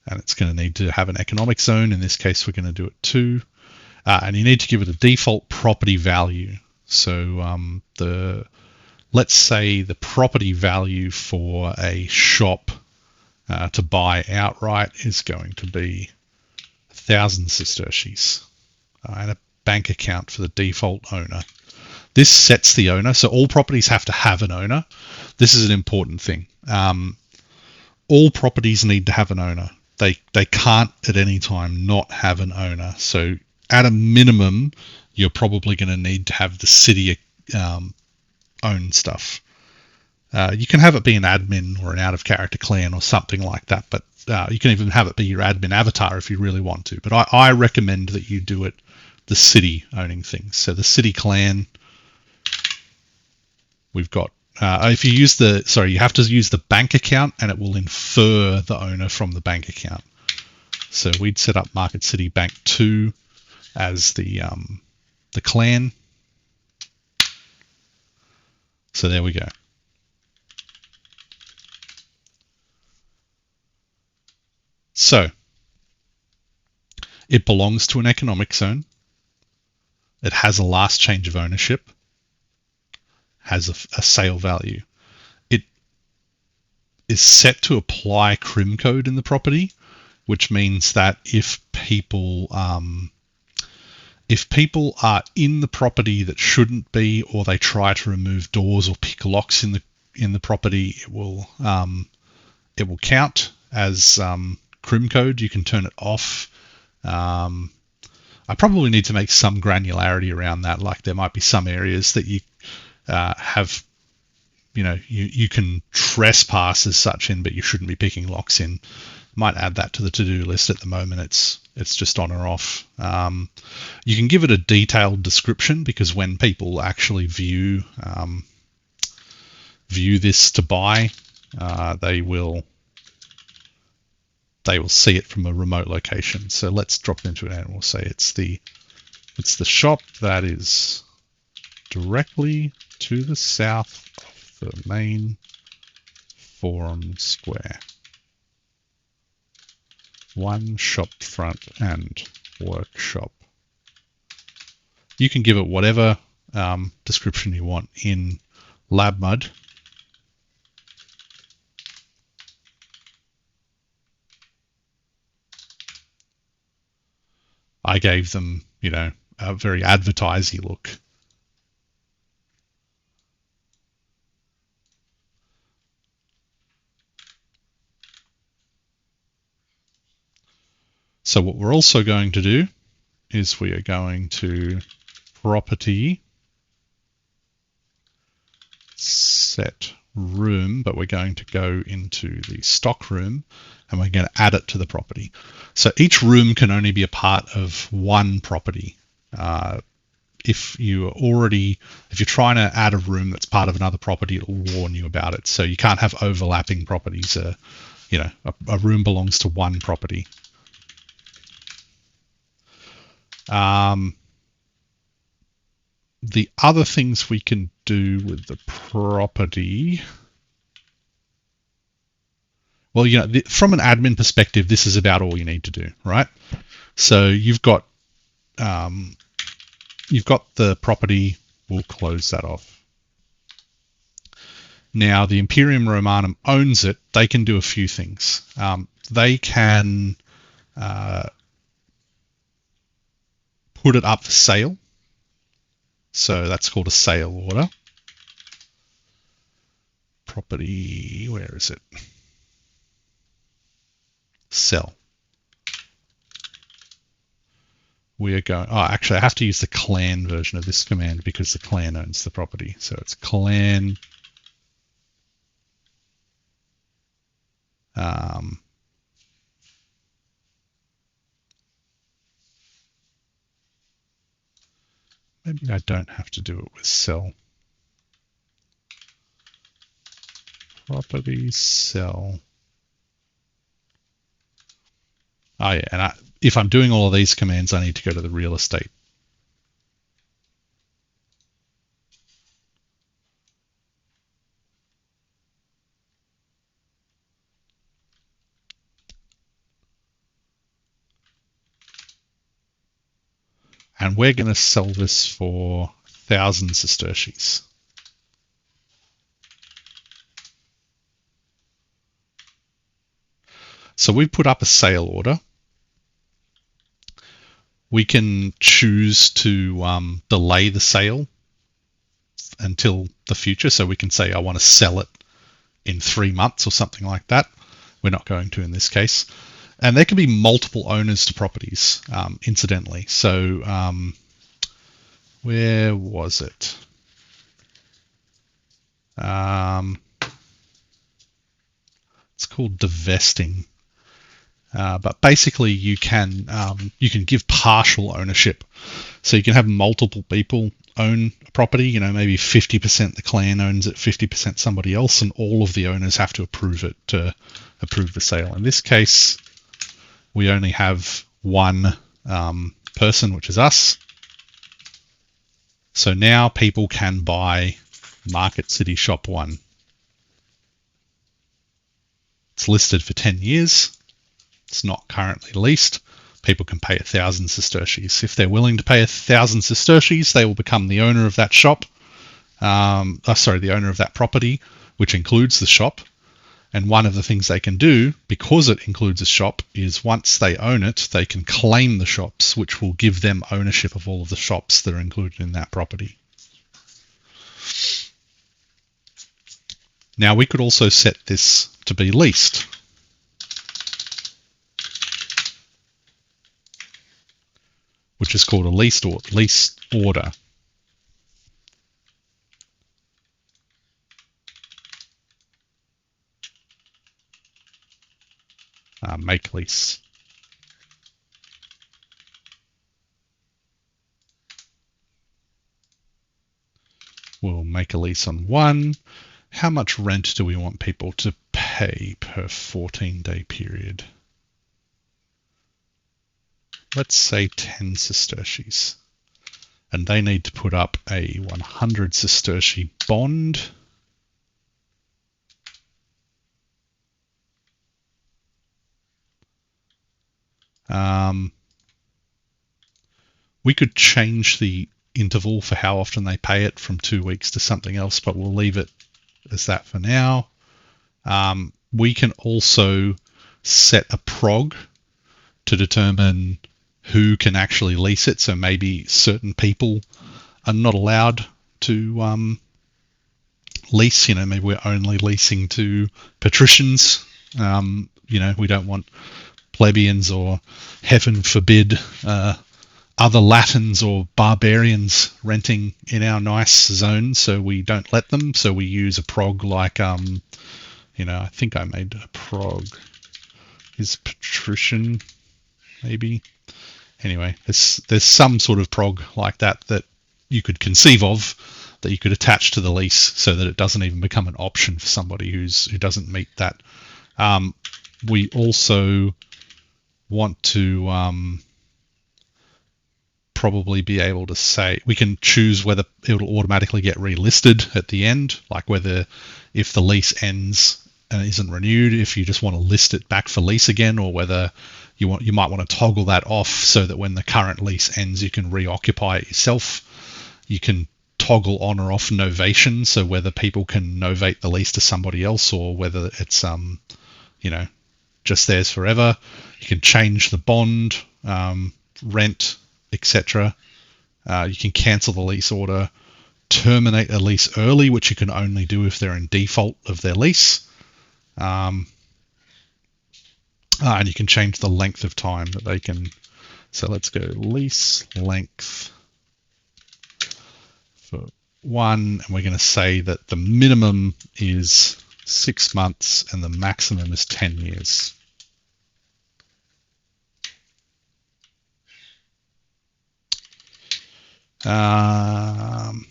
And it's going to need to have an economic zone. In this case, we're going to do it 2. And you need to give it a default property value. So let's say the property value for a shop to buy outright is going to be 1,000 sesterces, and a bank account for the default owner. This sets the owner. So all properties have to have an owner. This is an important thing. All properties need to have an owner. They can't at any time not have an owner. So at a minimum, you're probably going to need to have the city own stuff. You can have it be an admin or an out-of-character clan or something like that, but you can even have it be your admin avatar if you really want to. But I recommend that you do it the city owning things. So the city clan, we've got... if you use you have to use the bank account, and it will infer the owner from the bank account. So we'd set up Market City Bank 2 as the clan. So there we go. So it belongs to an economic zone. It has a last change of ownership. Has a sale value. It is set to apply crim code in the property, which means that if people are in the property that shouldn't be, or they try to remove doors or pick locks in the property, it will count as crim code. You can turn it off. I probably need to make some granularity around that. Like there might be some areas that you have, you can trespass as such in, but you shouldn't be picking locks in. Might add that to the to-do list. At the moment it's just on or off. You can give it a detailed description, because when people actually view this to buy, they will see it from a remote location. So let's drop it into it and we'll say it's the shop that is directly to the south of the main forum square. One shop front and workshop. You can give it whatever description you want in LabMUD. I gave them, a very advertisey look. So what we're also going to do is we are going to property set room, but we're going to go into the stock room and we're going to add it to the property. So each room can only be a part of one property. If you're trying to add a room that's part of another property, it'll warn you about it. So you can't have overlapping properties. A room belongs to one property. The other things we can do with the property, well, from an admin perspective, this is about all you need to do, right? So you've got the property. We'll close that off. Now, the Imperium Romanum owns it. They can do a few things. They can put it up for sale. So that's called a sale order. Property, where is it? Sell. We are going, actually I have to use the clan version of this command because the clan owns the property. So it's clan maybe I don't have to do it with sell. Property sell. Oh yeah, and if I'm doing all of these commands, I need to go to the real estate. And we're going to sell this for 1,000 sesterces. So we put up a sale order. We can choose to delay the sale until the future. So we can say, I want to sell it in 3 months or something like that. We're not going to in this case. And there can be multiple owners to properties, incidentally. So where was it? It's called divesting. But basically you can give partial ownership. So you can have multiple people own a property, maybe 50% the clan owns it, 50% somebody else, and all of the owners have to approve it to approve the sale. In this case, we only have one person, which is us. So now people can buy Market City Shop 1. It's listed for 10 years. It's not currently leased. People can pay 1,000 sesterces. If they're willing to pay 1,000 sesterces, they will become the owner of that shop. The owner of that property, which includes the shop. And one of the things they can do, because it includes a shop, is once they own it, they can claim the shops, which will give them ownership of all of the shops that are included in that property. Now, we could also set this to be leased. Which is called a lease order. Make lease. We'll make a lease on 1. How much rent do we want people to pay per 14-day period? Let's say 10 sesterces. And they need to put up a 100 sesterce bond. We could change the interval for how often they pay it from 2 weeks to something else, but we'll leave it as that for now. We can also set a prog to determine who can actually lease it. So maybe certain people are not allowed to lease. Maybe we're only leasing to patricians. We don't want plebeians or, heaven forbid, other Latins or barbarians renting in our nice zone, so we don't let them. So we use a prog like, I think I made a prog. Is patrician, maybe? Anyway, there's some sort of prog like that you could conceive of that you could attach to the lease so that it doesn't even become an option for somebody who doesn't meet that. We also want to probably be able to say, we can choose whether it will automatically get relisted at the end, like whether if the lease ends and isn't renewed, if you just want to list it back for lease again, or whether you might want to toggle that off so that when the current lease ends, you can reoccupy it yourself. You can toggle on or off novation, so whether people can novate the lease to somebody else or whether it's just theirs forever. You can change the bond, rent, etc. You can cancel the lease order, terminate a lease early, which you can only do if they're in default of their lease. And you can change the length of time that they can. So let's go lease length for 1, and we're going to say that the minimum is 6 months and the maximum is 10 years. Um,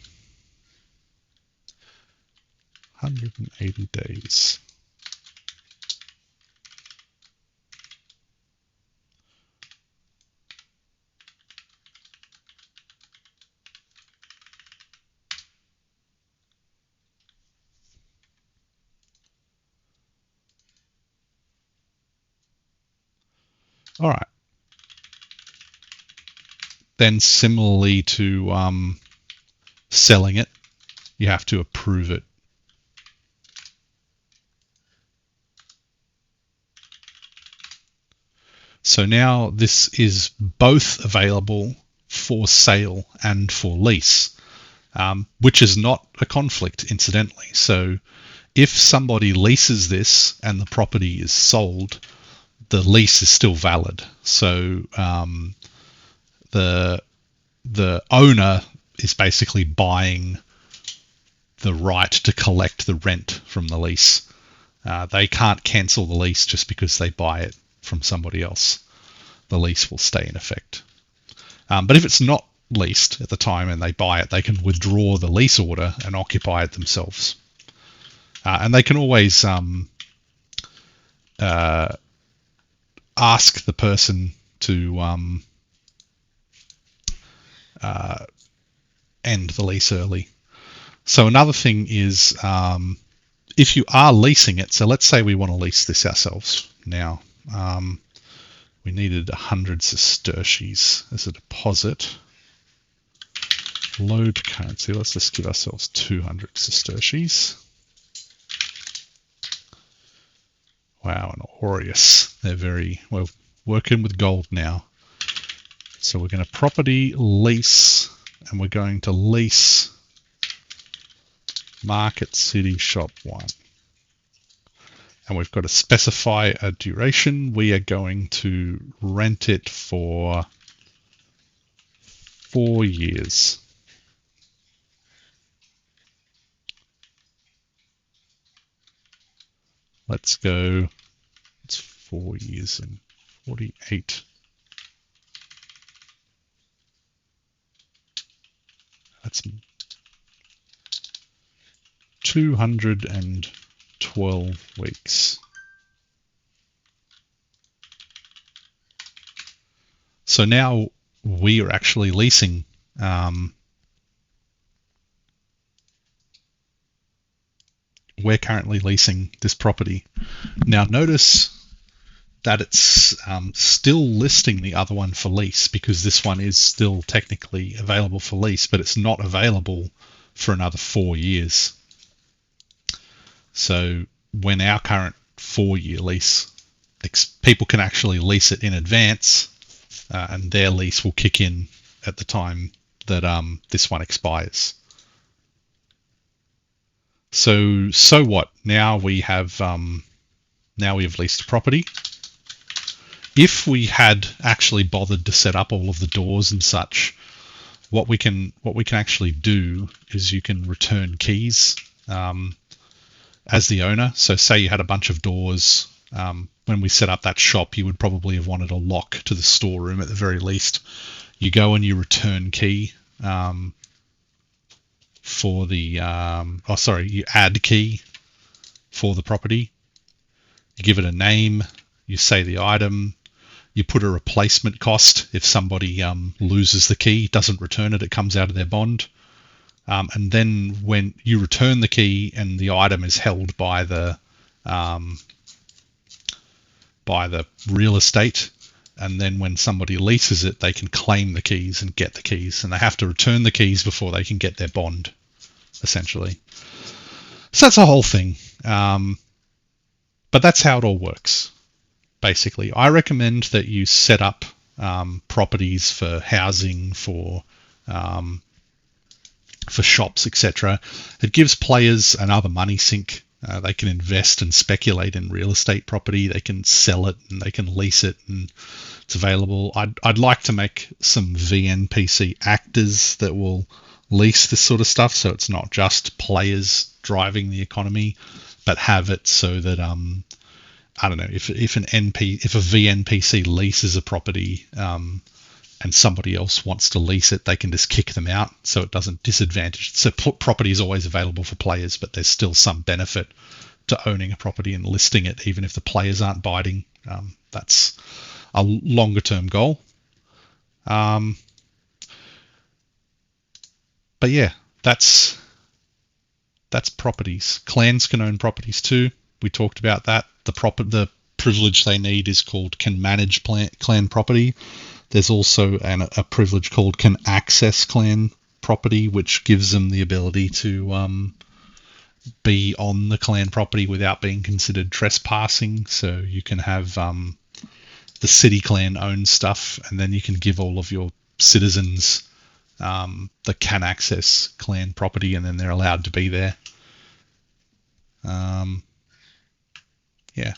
180 days. All right. Then similarly to selling it, you have to approve it. So now this is both available for sale and for lease, which is not a conflict, incidentally. So if somebody leases this and the property is sold, the lease is still valid. So the owner is basically buying the right to collect the rent from the lease. They can't cancel the lease just because they buy it from somebody else. The lease will stay in effect. But if it's not leased at the time and they buy it, they can withdraw the lease order and occupy it themselves. And they can always ask the person to end the lease early. So another thing is, if you are leasing it, so let's say we want to lease this ourselves now. We needed 100 sesterces as a deposit. Load currency. Let's just give ourselves 200 sesterces. Wow, an aureus. They're very well working with gold now. So we're going to property lease, and we're going to lease Market City Shop 1. And we've got to specify a duration. We are going to rent it for 4 years. Let's go, it's 4 years and 48. That's 212 weeks. So now we are actually leasing we're currently leasing this property. Now notice that it's still listing the other one for lease, because this one is still technically available for lease, but it's not available for another 4 years. So when our current 4-year lease, people can actually lease it in advance, and their lease will kick in at the time that this one expires. So what? Now we have leased a property. If we had actually bothered to set up all of the doors and such, what we can actually do is you can return keys as the owner. So say you had a bunch of doors. When we set up that shop, you would probably have wanted a lock to the storeroom at the very least. You go and you return key for the you add key for the property. You give it a name. You say the item. You put a replacement cost if somebody loses the key, doesn't return it, it comes out of their bond. And then when you return the key and the item is held by the real estate, and then when somebody leases it, they can claim the keys and get the keys, and they have to return the keys before they can get their bond, essentially. So that's a whole thing. But that's how it all works. Basically, I recommend that you set up properties for housing, for shops, etc. It gives players another money sink. They can invest and speculate in real estate property. They can sell it and they can lease it, and it's available. I'd like to make some VNPC actors that will lease this sort of stuff, so it's not just players driving the economy, but have it so that I don't know, if a VNPC leases a property and somebody else wants to lease it, they can just kick them out, so it doesn't disadvantage. So property is always available for players, but there's still some benefit to owning a property and listing it, even if the players aren't biting. That's a longer term goal. But yeah, that's properties. Clans can own properties too. We talked about that. The privilege they need is called can manage clan property. There's also a privilege called can access clan property, which gives them the ability to be on the clan property without being considered trespassing. So you can have the city clan own stuff, and then you can give all of your citizens the can access clan property, and then they're allowed to be there. Yeah.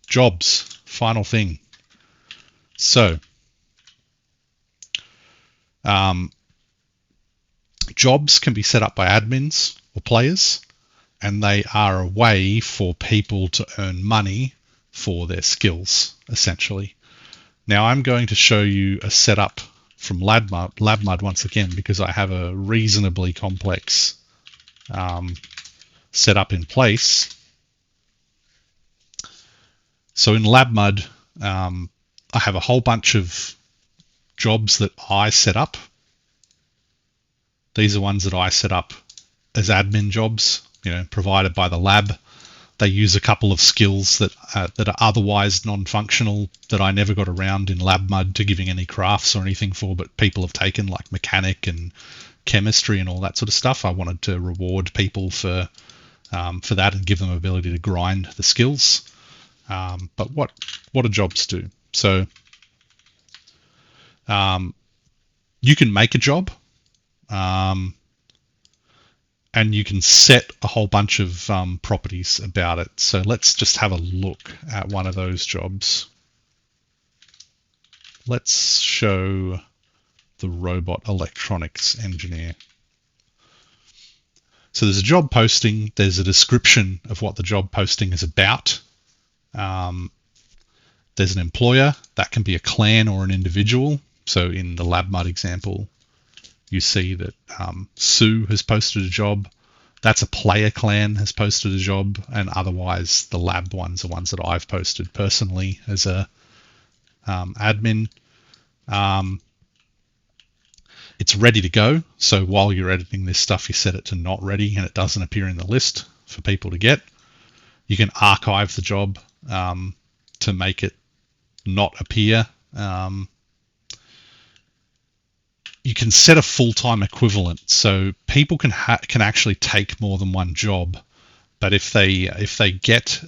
Jobs, final thing. So, jobs can be set up by admins or players, and they are a way for people to earn money for their skills, essentially. Now, I'm going to show you a setup from LabMUD once again, because I have a reasonably complex setup in place. So in LabMUD, I have a whole bunch of jobs that I set up. These are ones that I set up as admin jobs, provided by the lab. They use a couple of skills that are otherwise non-functional that I never got around in LabMUD to giving any crafts or anything for, but people have taken, like mechanic and chemistry and all that sort of stuff. I wanted to reward people for that and give them ability to grind the skills. But what do jobs do? So you can make a job, and you can set a whole bunch of properties about it. So let's just have a look at one of those jobs. Let's show the robot electronics engineer. So there's a job posting. There's a description of what the job posting is about. There's an employer. That can be a clan or an individual. So in the LabMUD example, you see that Sue has posted a job. That's a player clan has posted a job, and otherwise the lab ones are ones that I've posted personally as a admin. It's ready to go. So while you're editing this stuff, you set it to not ready and it doesn't appear in the list for people to get. You can archive the job to make it not appear. You can set a full-time equivalent, so people can actually take more than one job. But if they get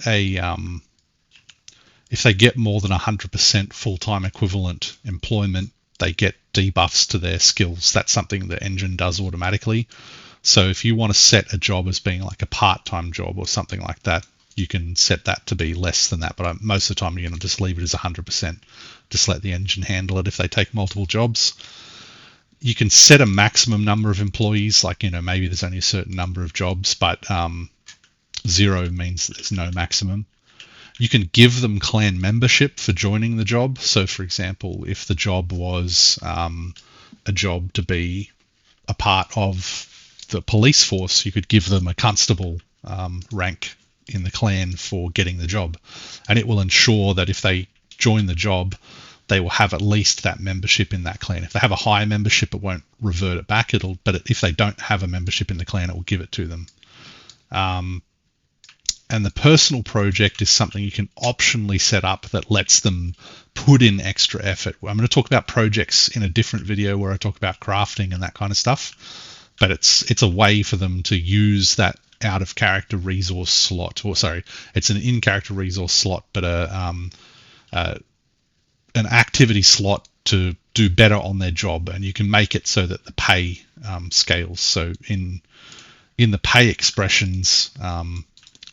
more than 100% full-time equivalent employment, they get debuffs to their skills. That's something the engine does automatically. So if you want to set a job as being like a part-time job or something like that, you can set that to be less than that. But most of the time, you're going to just leave it as 100%. Just let the engine handle it if they take multiple jobs. You can set a maximum number of employees, like, maybe there's only a certain number of jobs, but 0 means that there's no maximum. You can give them clan membership for joining the job. So, for example, if the job was a job to be a part of the police force, you could give them a constable rank in the clan for getting the job. And it will ensure that if they join the job, they will have at least that membership in that clan. If they have a higher membership, it won't revert it back. But if they don't have a membership in the clan, it will give it to them. And the personal project is something you can optionally set up that lets them put in extra effort. I'm going to talk about projects in a different video where I talk about crafting and that kind of stuff. But it's a way for them to use that out of character resource slot. Or sorry, it's an in character resource slot, but an activity slot to do better on their job, and you can make it so that the pay scales. So in the pay expressions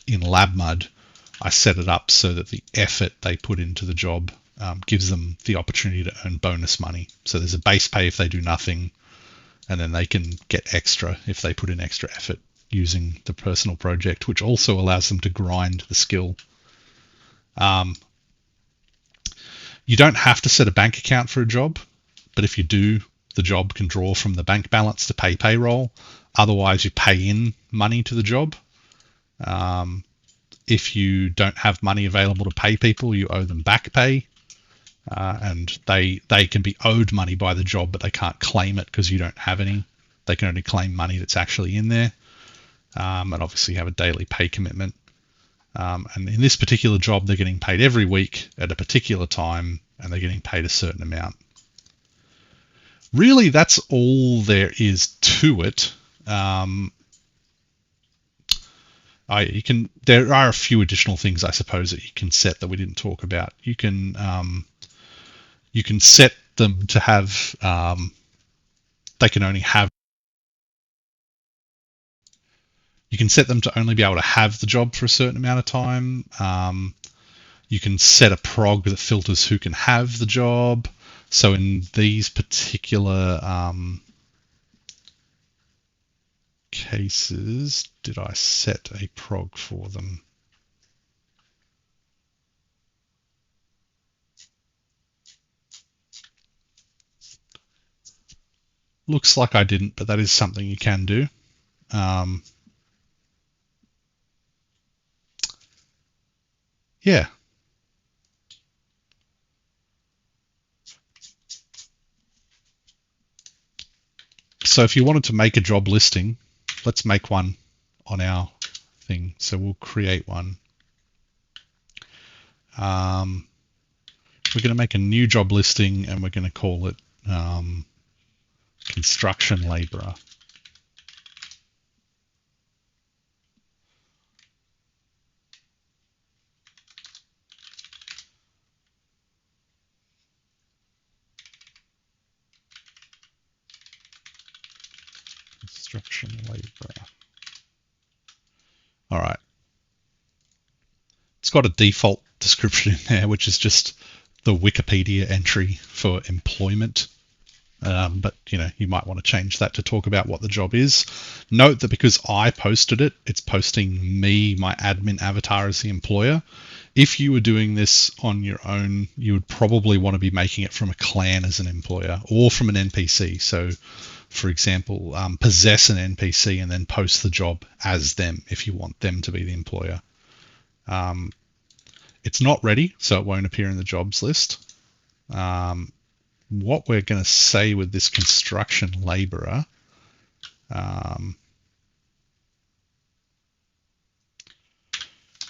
in LabMUD, I set it up so that the effort they put into the job gives them the opportunity to earn bonus money. So there's a base pay if they do nothing, and then they can get extra if they put in extra effort using the personal project, which also allows them to grind the skill. You don't have to set a bank account for a job, but if you do, the job can draw from the bank balance to pay payroll. Otherwise, you pay in money to the job. If you don't have money available to pay people, you owe them back pay. And they can be owed money by the job, but they can't claim it because you don't have any. They can only claim money that's actually in there. And obviously have a daily pay commitment. And in this particular job, they're getting paid every week at a particular time, and they're getting paid a certain amount. Really, that's all there is to it. There are a few additional things, I suppose, that you can set that we didn't talk about. You can set them to have. They can only have. You can set them to only be able to have the job for a certain amount of time. You can set a prog that filters who can have the job. So in these particular cases, did I set a prog for them? Looks like I didn't, but that is something you can do. Yeah. So if you wanted to make a job listing, let's make one on our thing. So we'll create one. We're going to make a new job listing, and we're going to call it construction laborer. Construction laborer. All right. It's got a default description in there, which is just the Wikipedia entry for employment. But you might want to change that to talk about what the job is. Note that because I posted it, it's posting me, my admin avatar, as the employer. If you were doing this on your own, you would probably want to be making it from a clan as an employer or from an NPC. So, for example, possess an NPC and then post the job as them if you want them to be the employer. It's not ready, so it won't appear in the jobs list. what we're going to say with this construction laborer,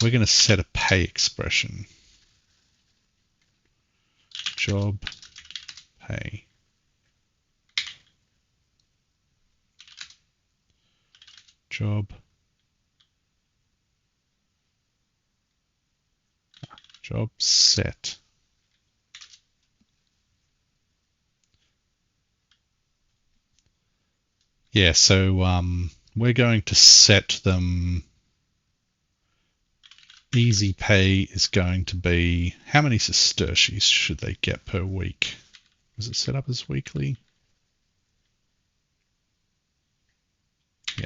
we're going to set a pay expression. Job pay. Job set. Yeah, so we're going to set them. Easy pay is going to be, how many sesterces should they get per week? Was it set up as weekly? Yeah.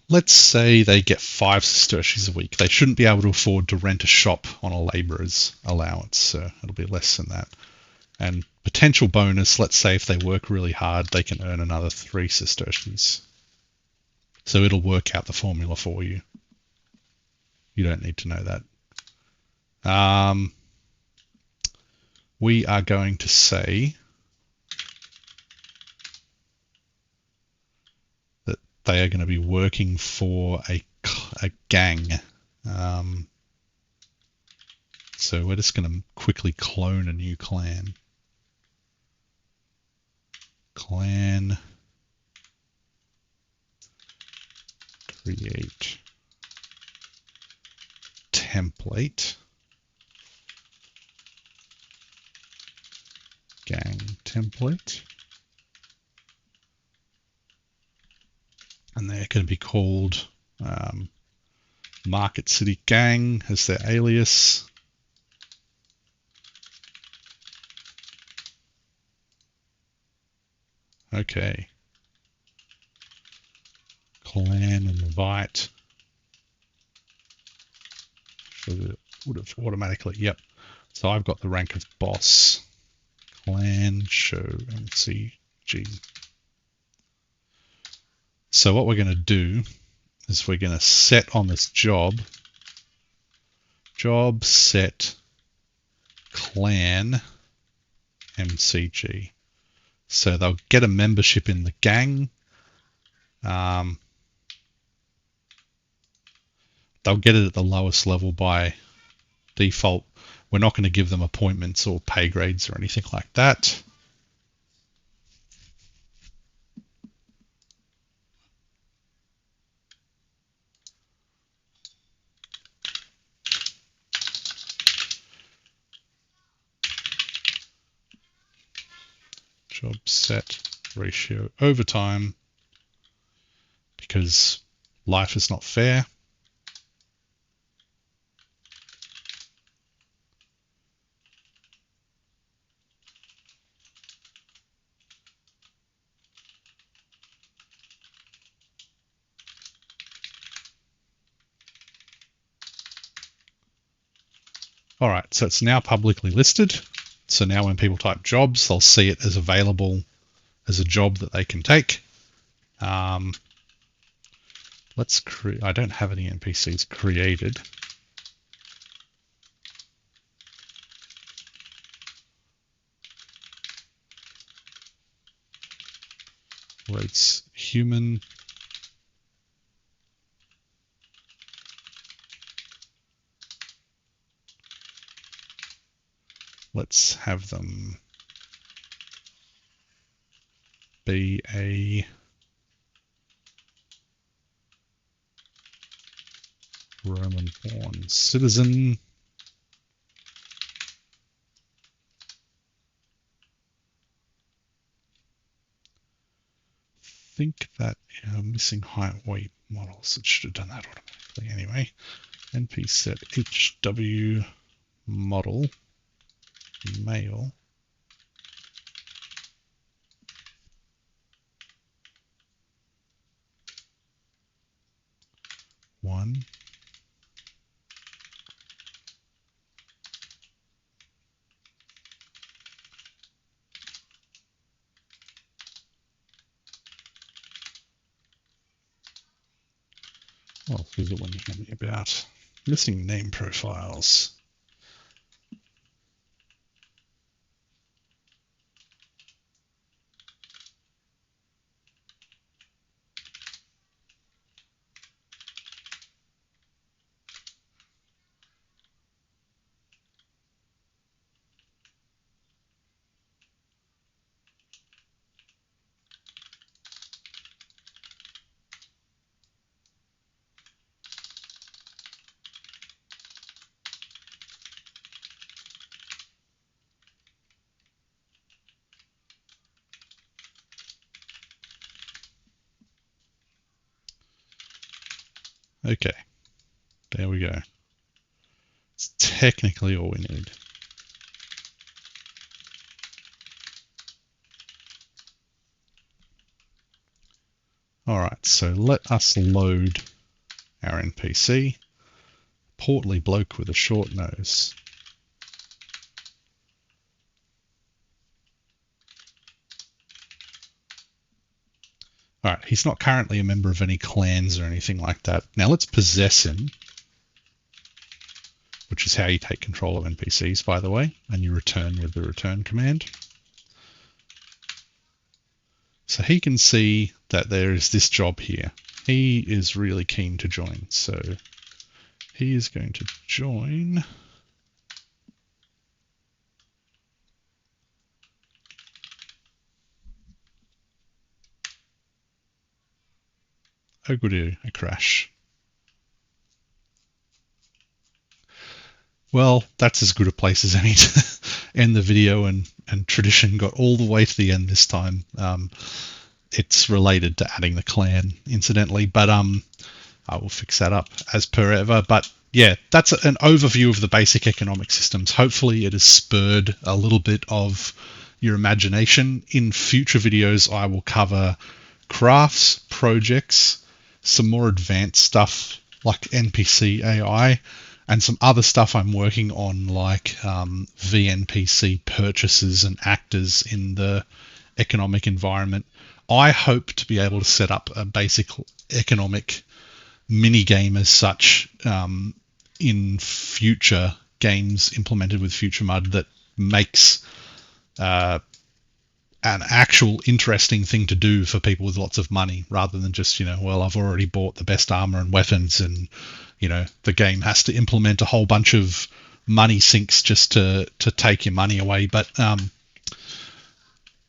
Let's say they get 5 sesterces a week. They shouldn't be able to afford to rent a shop on a labourer's allowance, so it'll be less than that. And potential bonus, let's say if they work really hard, they can earn another 3 sesterces. So it'll work out the formula for you. You don't need to know that. We are going to say that they are going to be working for a gang. So we're just going to quickly clone a new clan. Clan create template gang template, and they're going to be called Market City Gang as their alias. Okay. Clan invite. Would have automatically, yep. So I've got the rank of boss. Clan show MCG. So what we're going to do is we're going to set on this job set clan MCG. So they'll get a membership in the gang. They'll get it at the lowest level by default. We're not going to give them appointments or pay grades or anything like that. Job set ratio overtime, because life is not fair. All right, so it's now publicly listed. So now when people type jobs, they'll see it as available as a job that they can take. Let's create, I don't have any NPCs created. Rates human. Let's have them be a Roman-born citizen. Think that missing height weight models. It should have done that automatically anyway. NP set HW model male. One. Well, here's the one you told me about. Missing name profiles. Okay, there we go. It's technically all we need. All right, so let us load our NPC. Portly bloke with a short nose. All right, he's not currently a member of any clans or anything like that. Now let's possess him, which is how you take control of NPCs, by the way, and you return with the return command. So he can see that there is this job here. He is really keen to join, so he is going to join. Oh goody, a crash. Well, that's as good a place as any to end the video, and tradition got all the way to the end this time. It's related to adding the clan, incidentally, but I will fix that up as per ever. But yeah, that's an overview of the basic economic systems. Hopefully it has spurred a little bit of your imagination. In future videos, I will cover crafts, projects, some more advanced stuff like NPC AI, and some other stuff I'm working on like VNPC purchases and actors in the economic environment. I hope to be able to set up a basic economic mini game as such in future games implemented with FutureMUD that makes an actual interesting thing to do for people with lots of money, rather than just, well, I've already bought the best armor and weapons, and the game has to implement a whole bunch of money sinks just to take your money away. But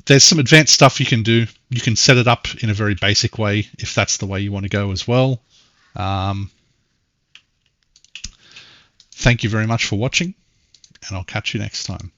there's some advanced stuff you can do. You can set it up in a very basic way if that's the way you want to go as well. Thank you very much for watching, and I'll catch you next time.